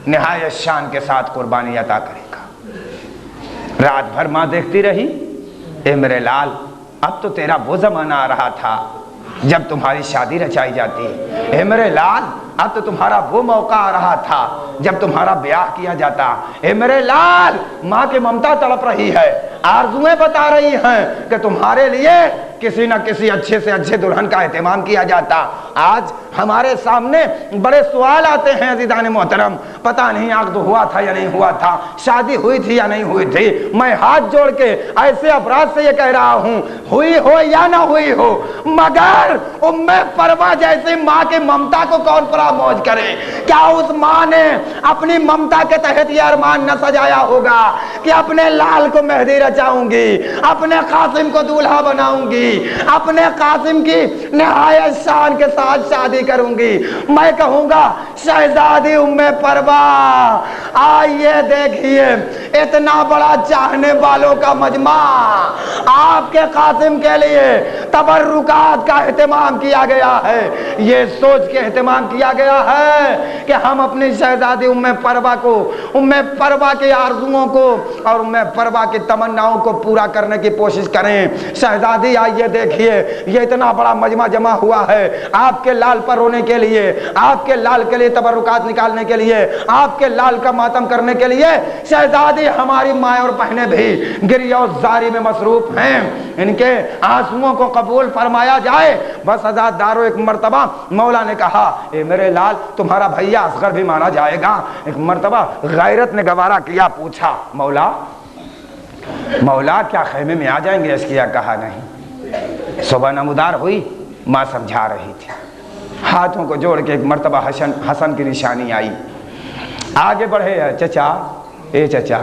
[SPEAKER 1] نہایت شان کے ساتھ قربانی عطا کرے گا۔ رات بھر ماں دیکھتی رہی، اے میرے لال اب تو تیرا وہ زمانہ آ رہا تھا جب تمہاری شادی رچائی جاتی، اے میرے لال اب تو تمہارا وہ موقع آ رہا تھا جب تمہارا بیاہ کیا جاتا۔ اے میرے لال ماں کی ممتا تڑپ رہی ہے، آرزویں بتا رہی ہیں کہ تمہارے لیے کسی نہ کسی اچھے سے اچھے دلہن کا اہتمام کیا جاتا۔ آج ہمارے سامنے بڑے سوال آتے ہیں عزیزان محترم، پتہ نہیں عقد ہوا تھا یا نہیں ہوا تھا، شادی ہوئی تھی یا نہیں ہوئی تھی۔ میں ہاتھ جوڑ کے ایسے افراد سے یہ کہہ رہا ہوں، ہوئی ہو یا نہ ہوئی ہو، مگر ام فروا جیسی ماں کی ممتا کو کون فراموش کرے؟ کیا اس ماں نے اپنی ممتا کے تحت یہ ارمان نہ سجایا ہوگا کہ اپنے لال کو مہندی رچاؤں گی، اپنے قاسم کو دولہا بناؤں گی، اپنے قاسم کی نہایت شان کے ساتھ شادی کروں گی؟ میں کہوں گا شہزادی ام فروا آئیے دیکھیے، اتنا بڑا چاہنے والوں کا مجمع آپ کے قاسم کے لیے تبرکات کا اہتمام کیا گیا ہے، یہ سوچ کے اہتمام کیا گیا ہے کہ ہم اپنی شہزادی ام فروا کو، ام فروا کے آرزوؤں کو اور ام فروا کی تمناؤں کو پورا کرنے کی کوشش کریں۔ شہزادی آئیے دیکھیے، یہ اتنا بڑا مجمع جمع ہوا ہے آپ کے لال پر رونے کے لیے، آپ کے لال کے لیے تبرکات نکالنے کے لیے، آپ کے لال کا ماتم کرنے کے لیے۔ شہزادی ہماری مائیں اور بہنیں بھی گریہ و زاری میں مصروف ہیں، ان کے آنسوؤں کو قبول فرمایا جائے۔ بس عزادارو ایک مرتبہ مولا نے کہا، اے میرے لال تمہارا بھیا اصغر بھی مانا جائے گا۔ ایک مرتبہ غیرت نے گوارا کیا، پوچھا مولا کیا خیمے میں آ جائیں گے؟ اشکیا کہا نہیں۔ صبح نمودار ہوئی، ماں سمجھا رہی تھی، ہاتھوں کو جوڑ کے ایک مرتبہ حسن کی نشانی آئی، آگے بڑھے، چچا اے چچا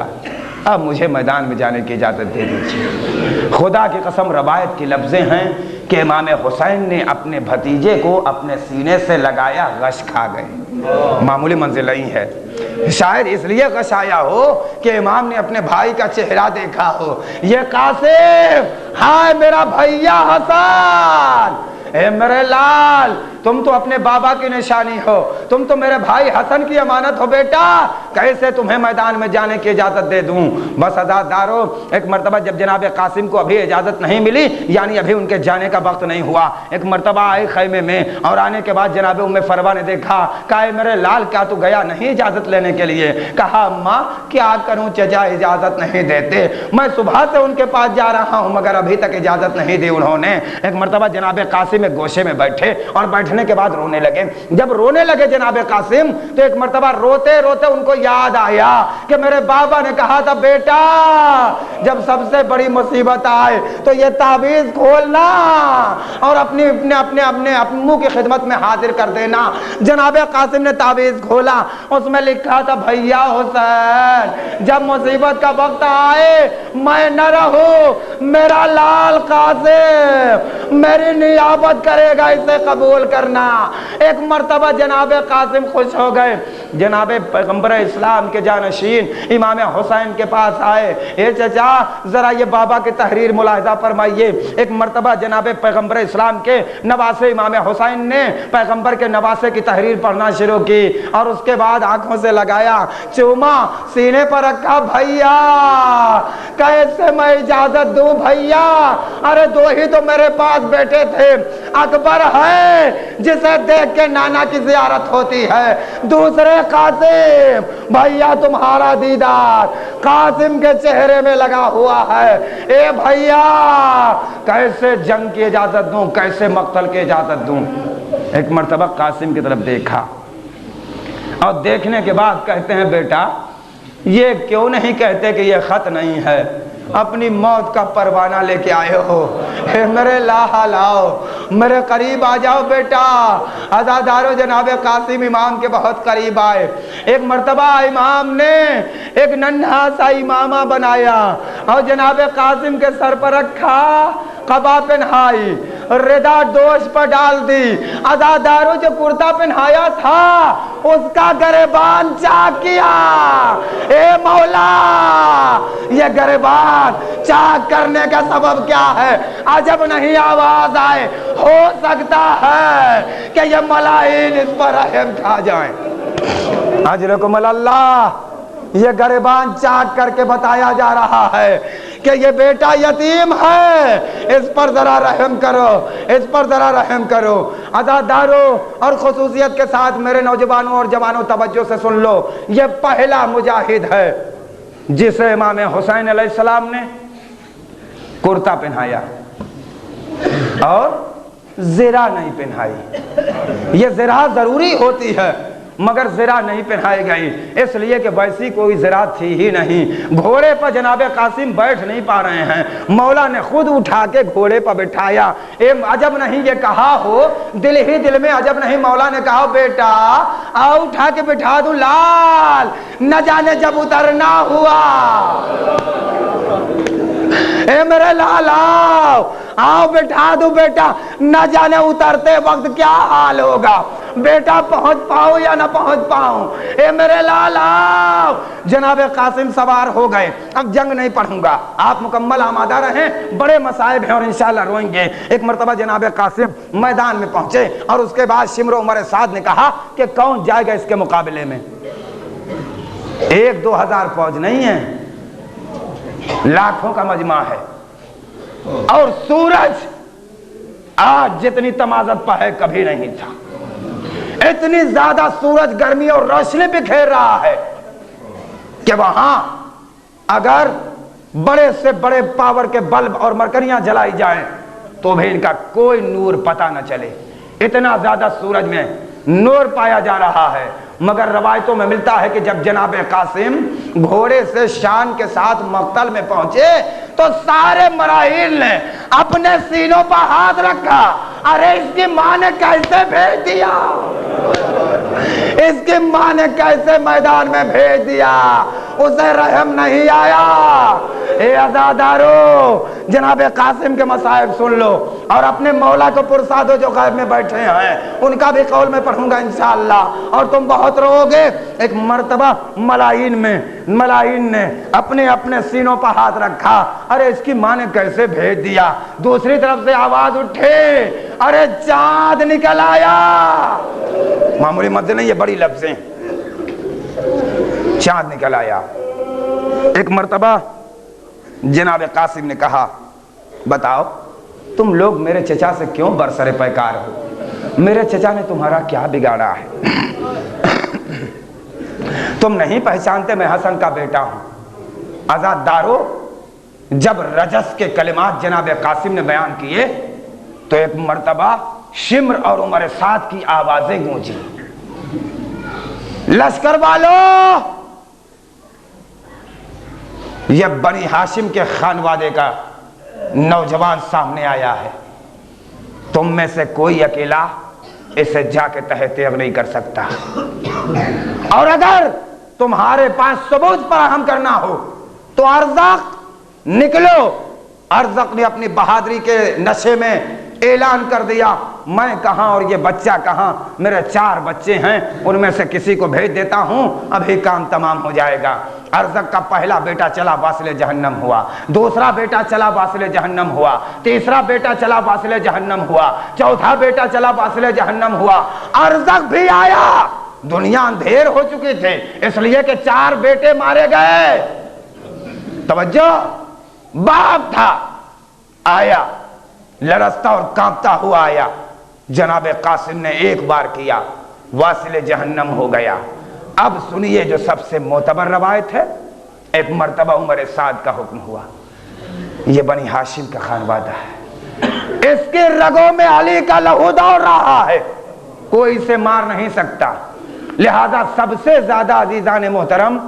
[SPEAKER 1] اب مجھے میدان میں جانے کی اجازت دے دیجیے۔ خدا کی قسم روایت کی لفظیں ہیں کہ امام حسین نے اپنے بھتیجے کو اپنے سینے سے لگایا، غش کھا گئے۔ معمولی منزل نہیں ہے، شاید اس لیے غش آیا ہو کہ امام نے اپنے بھائی کا چہرہ دیکھا ہو۔ یہ قاسم، ہائے میرا بھیا حسن، اے میرے لال تم تو اپنے بابا کی نشانی ہو, تم تو میرے بھائی حسن کی امانت ہو بیٹا, کیسے تمہیں میدان میں جانے کی اجازت دے دوں. بس عزادارو ایک مرتبہ جب جناب قاسم کو ابھی اجازت نہیں ملی, یعنی ابھی ان کے جانے کا وقت نہیں ہوا, ایک مرتبہ آئے خیمے میں اور آنے کے بعد جناب ام فروا نے دیکھا, کہا میرے لال کیا تو گیا نہیں اجازت لینے کے لیے؟ کہا اماں کیا کروں چچا اجازت نہیں دیتے, میں صبح سے ان کے پاس جا رہا ہوں مگر ابھی تک اجازت نہیں دی انہوں نے. ایک مرتبہ جناب قاسم ایک گوشے میں بیٹھے اور بیٹھنے کے بعد رونے لگے. جب رونے لگے جناب قاسم تو ایک مرتبہ روتے روتے ان کو یاد آیا کہ میرے بابا نے کہا تھا بیٹا جب سب سے بڑی مصیبت آئے تو یہ تعویذ کھولنا اور اپنے منہ کی خدمت میں حاضر کر دینا. جناب قاسم نے تعویذ کھولا, اس میں لکھا تھا بھیا حسین جب مصیبت کا وقت آئے میں نہ رہوں, میرا لال قاسم میری نیابت کرے گا, اسے قبول کرنا. ایک مرتبہ جناب قاسم خوش ہو گئے, جناب پیغمبر اسلام کے جانشین امام حسین کے پاس آئے, اے چچا ذرا یہ بابا کی تحریر ملاحظہ فرمائیے. ایک مرتبہ جناب پیغمبر اسلام کے نواسے امام حسین نے پیغمبر کے نواسے کی تحریر پڑھنا شروع کی اور اس کے بعد آنکھوں سے لگایا, چوما سینے پر رکھا, بھیا کیسے میں اجازت دوں بھیا, ارے دو ہی تو میرے پاس بیٹے تھے, اکبر ہے جسے دیکھ کے نانا کی زیارت ہوتی ہے, دوسرے قاسم بھیا تمہارا دیدار قاسم کے چہرے میں لگا ہوا ہے, اے بھیا کیسے جنگ کی اجازت دوں, کیسے مقتل کی اجازت دوں. ایک مرتبہ قاسم کی طرف دیکھا اور دیکھنے کے بعد کہتے ہیں بیٹا یہ کیوں نہیں کہتے کہ یہ خط نہیں ہے, اپنی موت کا پروانہ لے کے آئے ہو, اے میرے لاہا لاؤ میرے قریب آ جاؤ بیٹا. عزادارو جناب قاسم امام کے بہت قریب آئے. ایک مرتبہ امام نے ایک ننھا سا امامہ بنایا اور جناب قاسم کے سر پر رکھا, قبا پہنائی, ردا دوش پر ڈال دی. عزادارو جو کرتا پہنایا تھا اس کا گریبان چاک کیا. اے مولا یہ گریبان چاک کرنے کا سبب کیا ہے؟ عجب نہیں آواز آئے, ہو سکتا ہے کہ یہ ملائن اس پر رحم کھا جائیں. اجرکم اللہ, یہ گریبان چاک کر کے بتایا جا رہا ہے کہ یہ بیٹا یتیم ہے, اس پر ذرا رحم کرو, اس پر ذرا رحم کرو. عزادارو اور خصوصیت کے ساتھ میرے نوجوانوں اور جوانوں توجہ سے سن لو, یہ پہلا مجاہد ہے جسے امام حسین علیہ السلام نے کرتا پہنایا اور زرہ نہیں پہنائی. یہ زرہ ضروری ہوتی ہے مگر زرہ نہیں پہنائی گئی, اس لیے کہ ویسی کوئی زرہ تھی ہی نہیں. گھوڑے پر جناب قاسم بیٹھ نہیں پا رہے ہیں, مولا نے خود اٹھا کے گھوڑے پر بٹھایا. عجب نہیں یہ کہا ہو, دل ہی دل میں عجب نہیں مولا نے کہا بیٹا آؤ اٹھا کے بٹھا دوں, لال نہ جانے جب اترنا ہوا, اے میرے لال آؤ بٹھا دوں بیٹا, نہ جانے اترتے وقت کیا حال ہوگا, بیٹا پہنچ پاؤں یا نہ پہنچ پاؤں, اے میرے لال آؤ. جناب قاسم سوار ہو گئے. اب جنگ نہیں پڑھوں گا, آپ مکمل آمادہ رہیں, بڑے مصائب ہیں اور انشاءاللہ روئیں گے. ایک مرتبہ جناب قاسم میدان میں پہنچے اور اس کے بعد شمر عمر سعد نے کہا کہ کون جائے گا اس کے مقابلے میں. 1-2 ہزار فوج نہیں ہے, لاکھوں کا مجمع ہے, اور سورج آج جتنی تمازت پہ ہے کبھی نہیں تھا. اتنی زیادہ سورج گرمی اور روشنی بکھیر رہا ہے کہ وہاں اگر بڑے سے بڑے پاور کے بلب اور مرکریاں جلائی جائیں تو بھی ان کا کوئی نور پتہ نہ چلے. اتنا زیادہ سورج میں نور پایا جا رہا ہے. مگر روایتوں میں ملتا ہے کہ جب جناب قاسم گھوڑے سے شان کے ساتھ مقتل میں پہنچے تو سارے مراحل نے اپنے سینوں پر ہاتھ رکھا, ارے اس کی ماں نے کیسے بھیج دیا, اس کی ماں نے کیسے میدان میں بھیج دیا. اسے رحم نہیں آیا۔ اے عزادارو، جناب قاسم کے مصائب سن لو اور اپنے مولا کو پرسا دو جو غیب میں بیٹھے ہیں، ان کا بھی قول میں پڑھوں گا انشاءاللہ اور تم بہت رو گے۔ ایک مرتبہ ملائین نے اپنے اپنے سینوں پر ہاتھ رکھا، ارے اس کی ماں نے کیسے بھیج دیا؟ دوسری طرف سے آواز اٹھے، ارے چاند نکل آیا۔ معمولی مت نہیں، یہ بڑی لفظیں، چاند نکل آیا۔ ایک مرتبہ جناب قاسم نے کہا، بتاؤ تم لوگ میرے چچا سے کیوں برسر پیکار ہو؟ میرے چچا نے تمہارا کیا بگاڑا ہے؟ تم نہیں پہچانتے میں حسن کا بیٹا ہوں؟ عزادارو، جب رجس کے کلمات جناب قاسم نے بیان کیے تو ایک مرتبہ شمر اور عمر سعد کی آوازیں گونجی، لشکر والو، یہ بنی ہاشم کے خانوادے کا نوجوان سامنے آیا ہے، تم میں سے کوئی اکیلا اسے جا کے تہ تیغ نہیں کر سکتا، اور اگر تمہارے پاس ثبوت فراہم کرنا ہو تو ارزق نکلو۔ ارزق نے اپنی بہادری کے نشے میں اعلان کر دیا، میں کہاں اور یہ بچہ کہاں؟ میرے 4 بچے ہیں، ان میں سے کسی کو بھیج دیتا ہوں، ابھی کام تمام ہو جائے گا۔ ارزق کا پہلا بیٹا چلا واصل جہنم ہوا، دوسرا بیٹا چلا واصل جہنم ہوا، تیسرا بیٹا چلا واصل جہنم ہوا، چوتھا بیٹا چلا واصل جہنم ہوا۔ ارزق بھی آیا، دنیا اندھیر ہو چکی تھی اس لیے کہ 4 بیٹے مارے گئے۔ توجہ، باپ تھا، آیا، لرزتا اور کانپتا ہوا آیا، جناب قاسم نے ایک بار کیا، واصل جہنم ہو گیا۔ اب سنیے جو سب سے معتبر روایت ہے، ایک مرتبہ عمر سعد کا حکم ہوا، یہ بنی ہاشم کا خانوادہ ہے، اس کے رگوں میں علی کا لہو دوڑ رہا ہے، کوئی اسے مار نہیں سکتا، لہذا سب سے زیادہ عزیزان محترم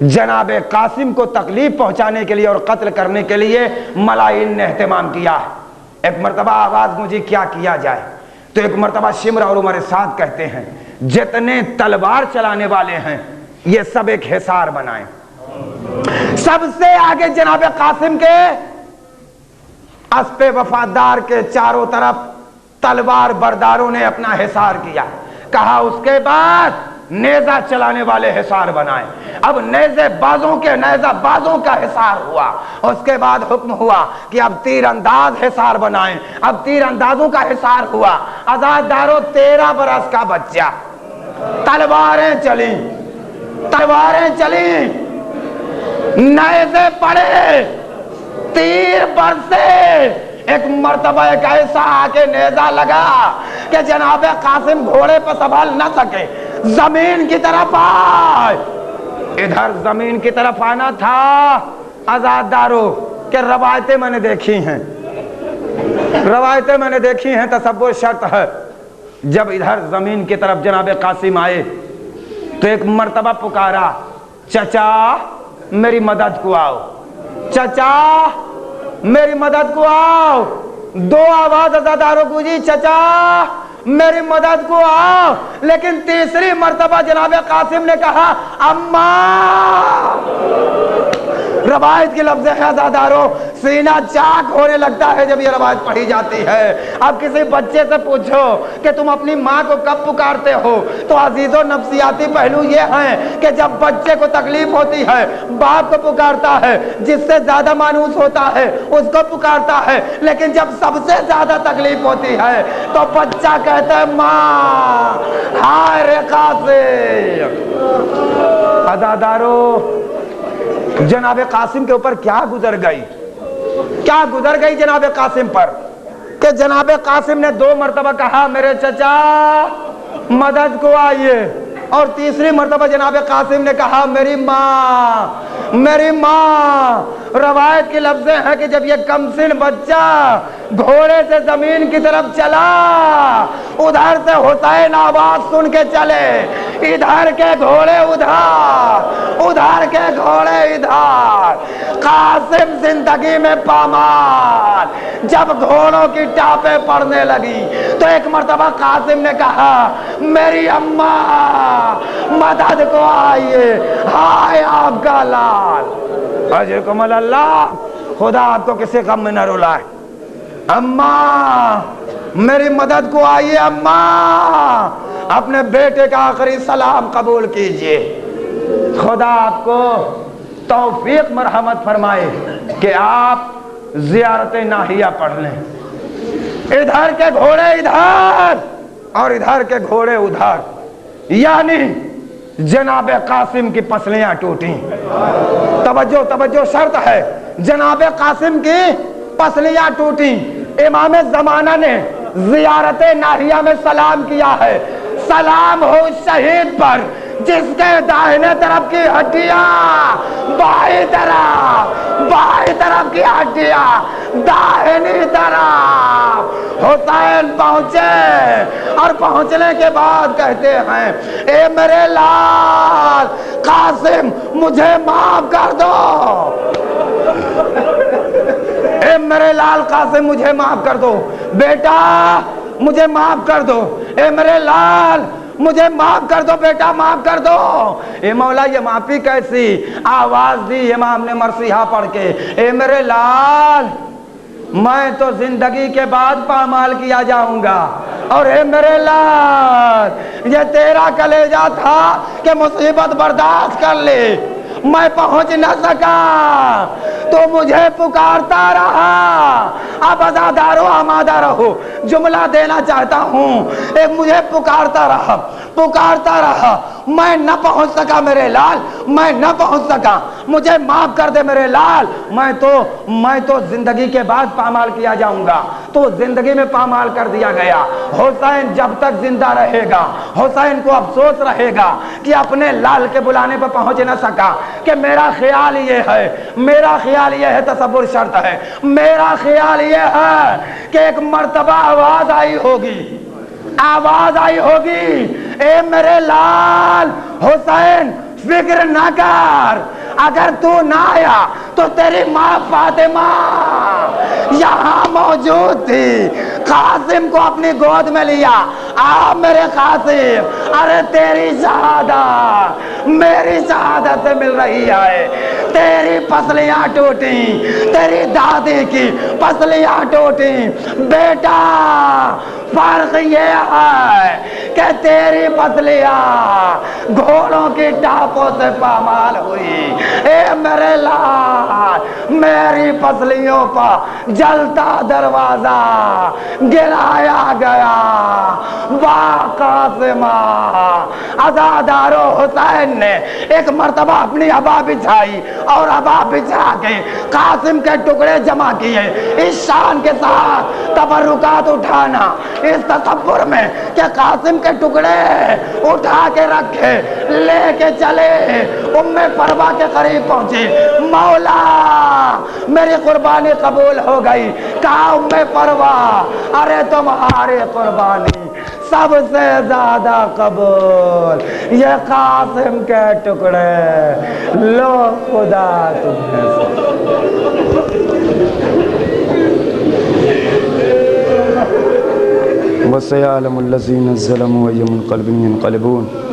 [SPEAKER 1] جناب قاسم کو تکلیف پہنچانے کے لیے اور قتل کرنے کے لیے ملائین نے اہتمام کیا ہے۔ ایک مرتبہ آواز مجھے کیا کیا جائے تو ایک مرتبہ شمر اور عمر سعد کہتے ہیں، جتنے تلوار چلانے والے ہیں یہ سب ایک حصار بنائیں۔ سب سے آگے جناب قاسم کے اسپِ وفادار کے چاروں طرف تلوار برداروں نے اپنا حصار کیا، کہا اس کے بعد نیزہ چلانے والے حصار بنائیں۔ اب نیزہ بازوں کا حصار ہوا، اس کے بعد حکم ہوا کہ اب تیر انداز حصار بنائیں، اب تیر اندازوں کا حصار ہوا۔ عزادارو، 13 برس کا بچہ، تلواریں چلیں، نیزے پڑے، تیر برسے، ایک مرتبہ ایک ایسا آکے نیزہ لگا کہ جناب قاسم گھوڑے پر سنبھال نہ سکے، زمین کی طرف آئے۔ ادھر زمین کی طرف آنا تھا عزادارو کہ روایتیں میں نے دیکھی ہیں، تصور شرط ہے۔ جب ادھر زمین کی طرف جناب قاسم آئے تو ایک مرتبہ پکارا، چچا میری مدد کو آؤ، چچا میری مدد کو آؤ۔ 2 آواز عزادارو گونجی، چچا میری مدد کو آؤ، لیکن تیسری مرتبہ جناب قاسم نے کہا، اماں۔ روایت کی لفظ ہے عزادارو، سینہ چاک ہونے لگتا ہے جب یہ روایت پڑھی جاتی ہے۔ اب کسی بچے سے پوچھو کہ تم اپنی ماں کو کب پکارتے ہو تو عزیزو نفسیاتی پہلو یہ ہیں کہ جب بچے کو تکلیف ہوتی ہے باپ کو پکارتا ہے، جس سے زیادہ مانوس ہوتا ہے اس کو پکارتا ہے، لیکن جب سب سے زیادہ تکلیف ہوتی ہے تو بچہ کہتا ہے ماں، ہائے رے قاسم۔ عزادارو، جناب قاسم کے اوپر کیا گزر گئی جناب قاسم پر کہ جناب قاسم نے 2 مرتبہ کہا میرے چچا مدد کو آئیے، اور تیسری مرتبہ جناب قاسم نے کہا میری ماں۔ روایت کی لفظیں ہیں کہ جب یہ کمسن بچہ گھوڑے سے زمین کی طرف چلا، ادھر سے حسین آواز سن کے چلے، ادھر کے گھوڑے ادھر، ادھر کے گھوڑے ادھر۔ قاسم زندگی میں پامال۔ جب گھوڑوں کی ٹاپیں پڑنے لگی تو ایک مرتبہ قاسم نے کہا میری اماں مدد کو آئیے، ہائے آپ کا لال، اجرکم اللہ، خدا آپ کو کسی غم میں نہ رلائے۔ اماں میری مدد کو آئیے، اماں اپنے بیٹے کا آخری سلام قبول کیجئے۔ خدا آپ کو توفیق مرحمت فرمائے کہ آپ زیارت ناحیہ پڑھ لیں۔ ادھر کے گھوڑے ادھر اور ادھر کے گھوڑے ادھر، یعنی جناب قاسم کی پسلیاں ٹوٹیں۔ توجہ توجہ، شرط ہے، جناب قاسم کی پسلیاں ٹوٹیں۔ امام زمانہ نے زیارت ناحیہ میں سلام کیا ہے، سلام ہو شہید پر جس کے داہنے طرف کی ہڈیاں بائیں طرف کی ہڈیاں داہنی طرف۔ حسین پہنچے اور پہنچنے کے بعد کہتے ہیں اے میرے لال قاسم مجھے معاف کر دو، اے میرے لال قاسم مجھے معاف کر دو، بیٹا مجھے معاف کر دو، اے میرے لال مجھے معاف کر دو، بیٹا معاف کر دو۔ اے مولا یہ معافی کیسی؟ آواز دی امام نے مرثیہ پڑھ کے، اے میرے لال میں تو زندگی کے بعد پامال کیا جاؤں گا، اور اے میرے لال یہ تیرا کلیجہ تھا کہ مصیبت برداشت کر لے، میں پہنچ نہ سکا تو مجھے پکارتا رہا، اب عزادارو آمادہ رہو، جملہ دینا چاہتا ہوں، مجھے پکارتا رہا، میں نہ پہنچ سکا میرے لال، میں نہ پہنچ سکا، مجھے معاف کر دے میرے لال، میں تو زندگی کے بعد پامال کیا جاؤں گا، تو زندگی میں پامال کر دیا گیا۔ حسین جب تک زندہ رہے گا حسین کو افسوس رہے گا کہ اپنے لال کے بلانے پر پہنچ نہ سکا، کہ میرا خیال یہ ہے تصور شرط ہے، میرا خیال یہ ہے کہ ایک مرتبہ آواز آئی ہوگی اے میرے لال حسین فکر نہ کر، اگر تو نہ آیا تو تیری ماں فاطمہ یہاں موجود تھی، قاسم کو اپنی گود میں لیا، آ میرے قاسم، ارے تیری شہادت میری شہادت سے مل رہی ہے، تیری پسلیاں ٹوٹیں، تیری دادی کی پسلیاں ٹوٹیں، بیٹا فرق یہ ہے کہ تیری پسلیاں گھوڑوں کی ٹاپوں سے پامال ہوئی، اے میرے لال میری پسلیوں پر جلتا دروازہ گرایا گیا، قاسمہ عزادارو حسین نے ایک مرتبہ اپنی عبا بچھائی اور عبا بچھا کے قاسم کے ٹکڑے جمع کیے، اس شان کے ساتھ تبرکات اٹھانا، اس تصور میں کہ قاسم کے ٹکڑے اٹھا کے رکھے، لے کے چلے ام پروا کے قریب پہنچے، مولا میری قربانی قبول ہو گئی، کہا ام پروا ارے تمہاری قربانی سب سے زیادہ قبول، یہ قاسم کے ٹکڑے لو خدا تمہیں وَسَيَعْلَمُ الَّذِينَ ظَلَمُوا وَأَيُّ مُنقَلِبٍ يَنقَلِبُونَ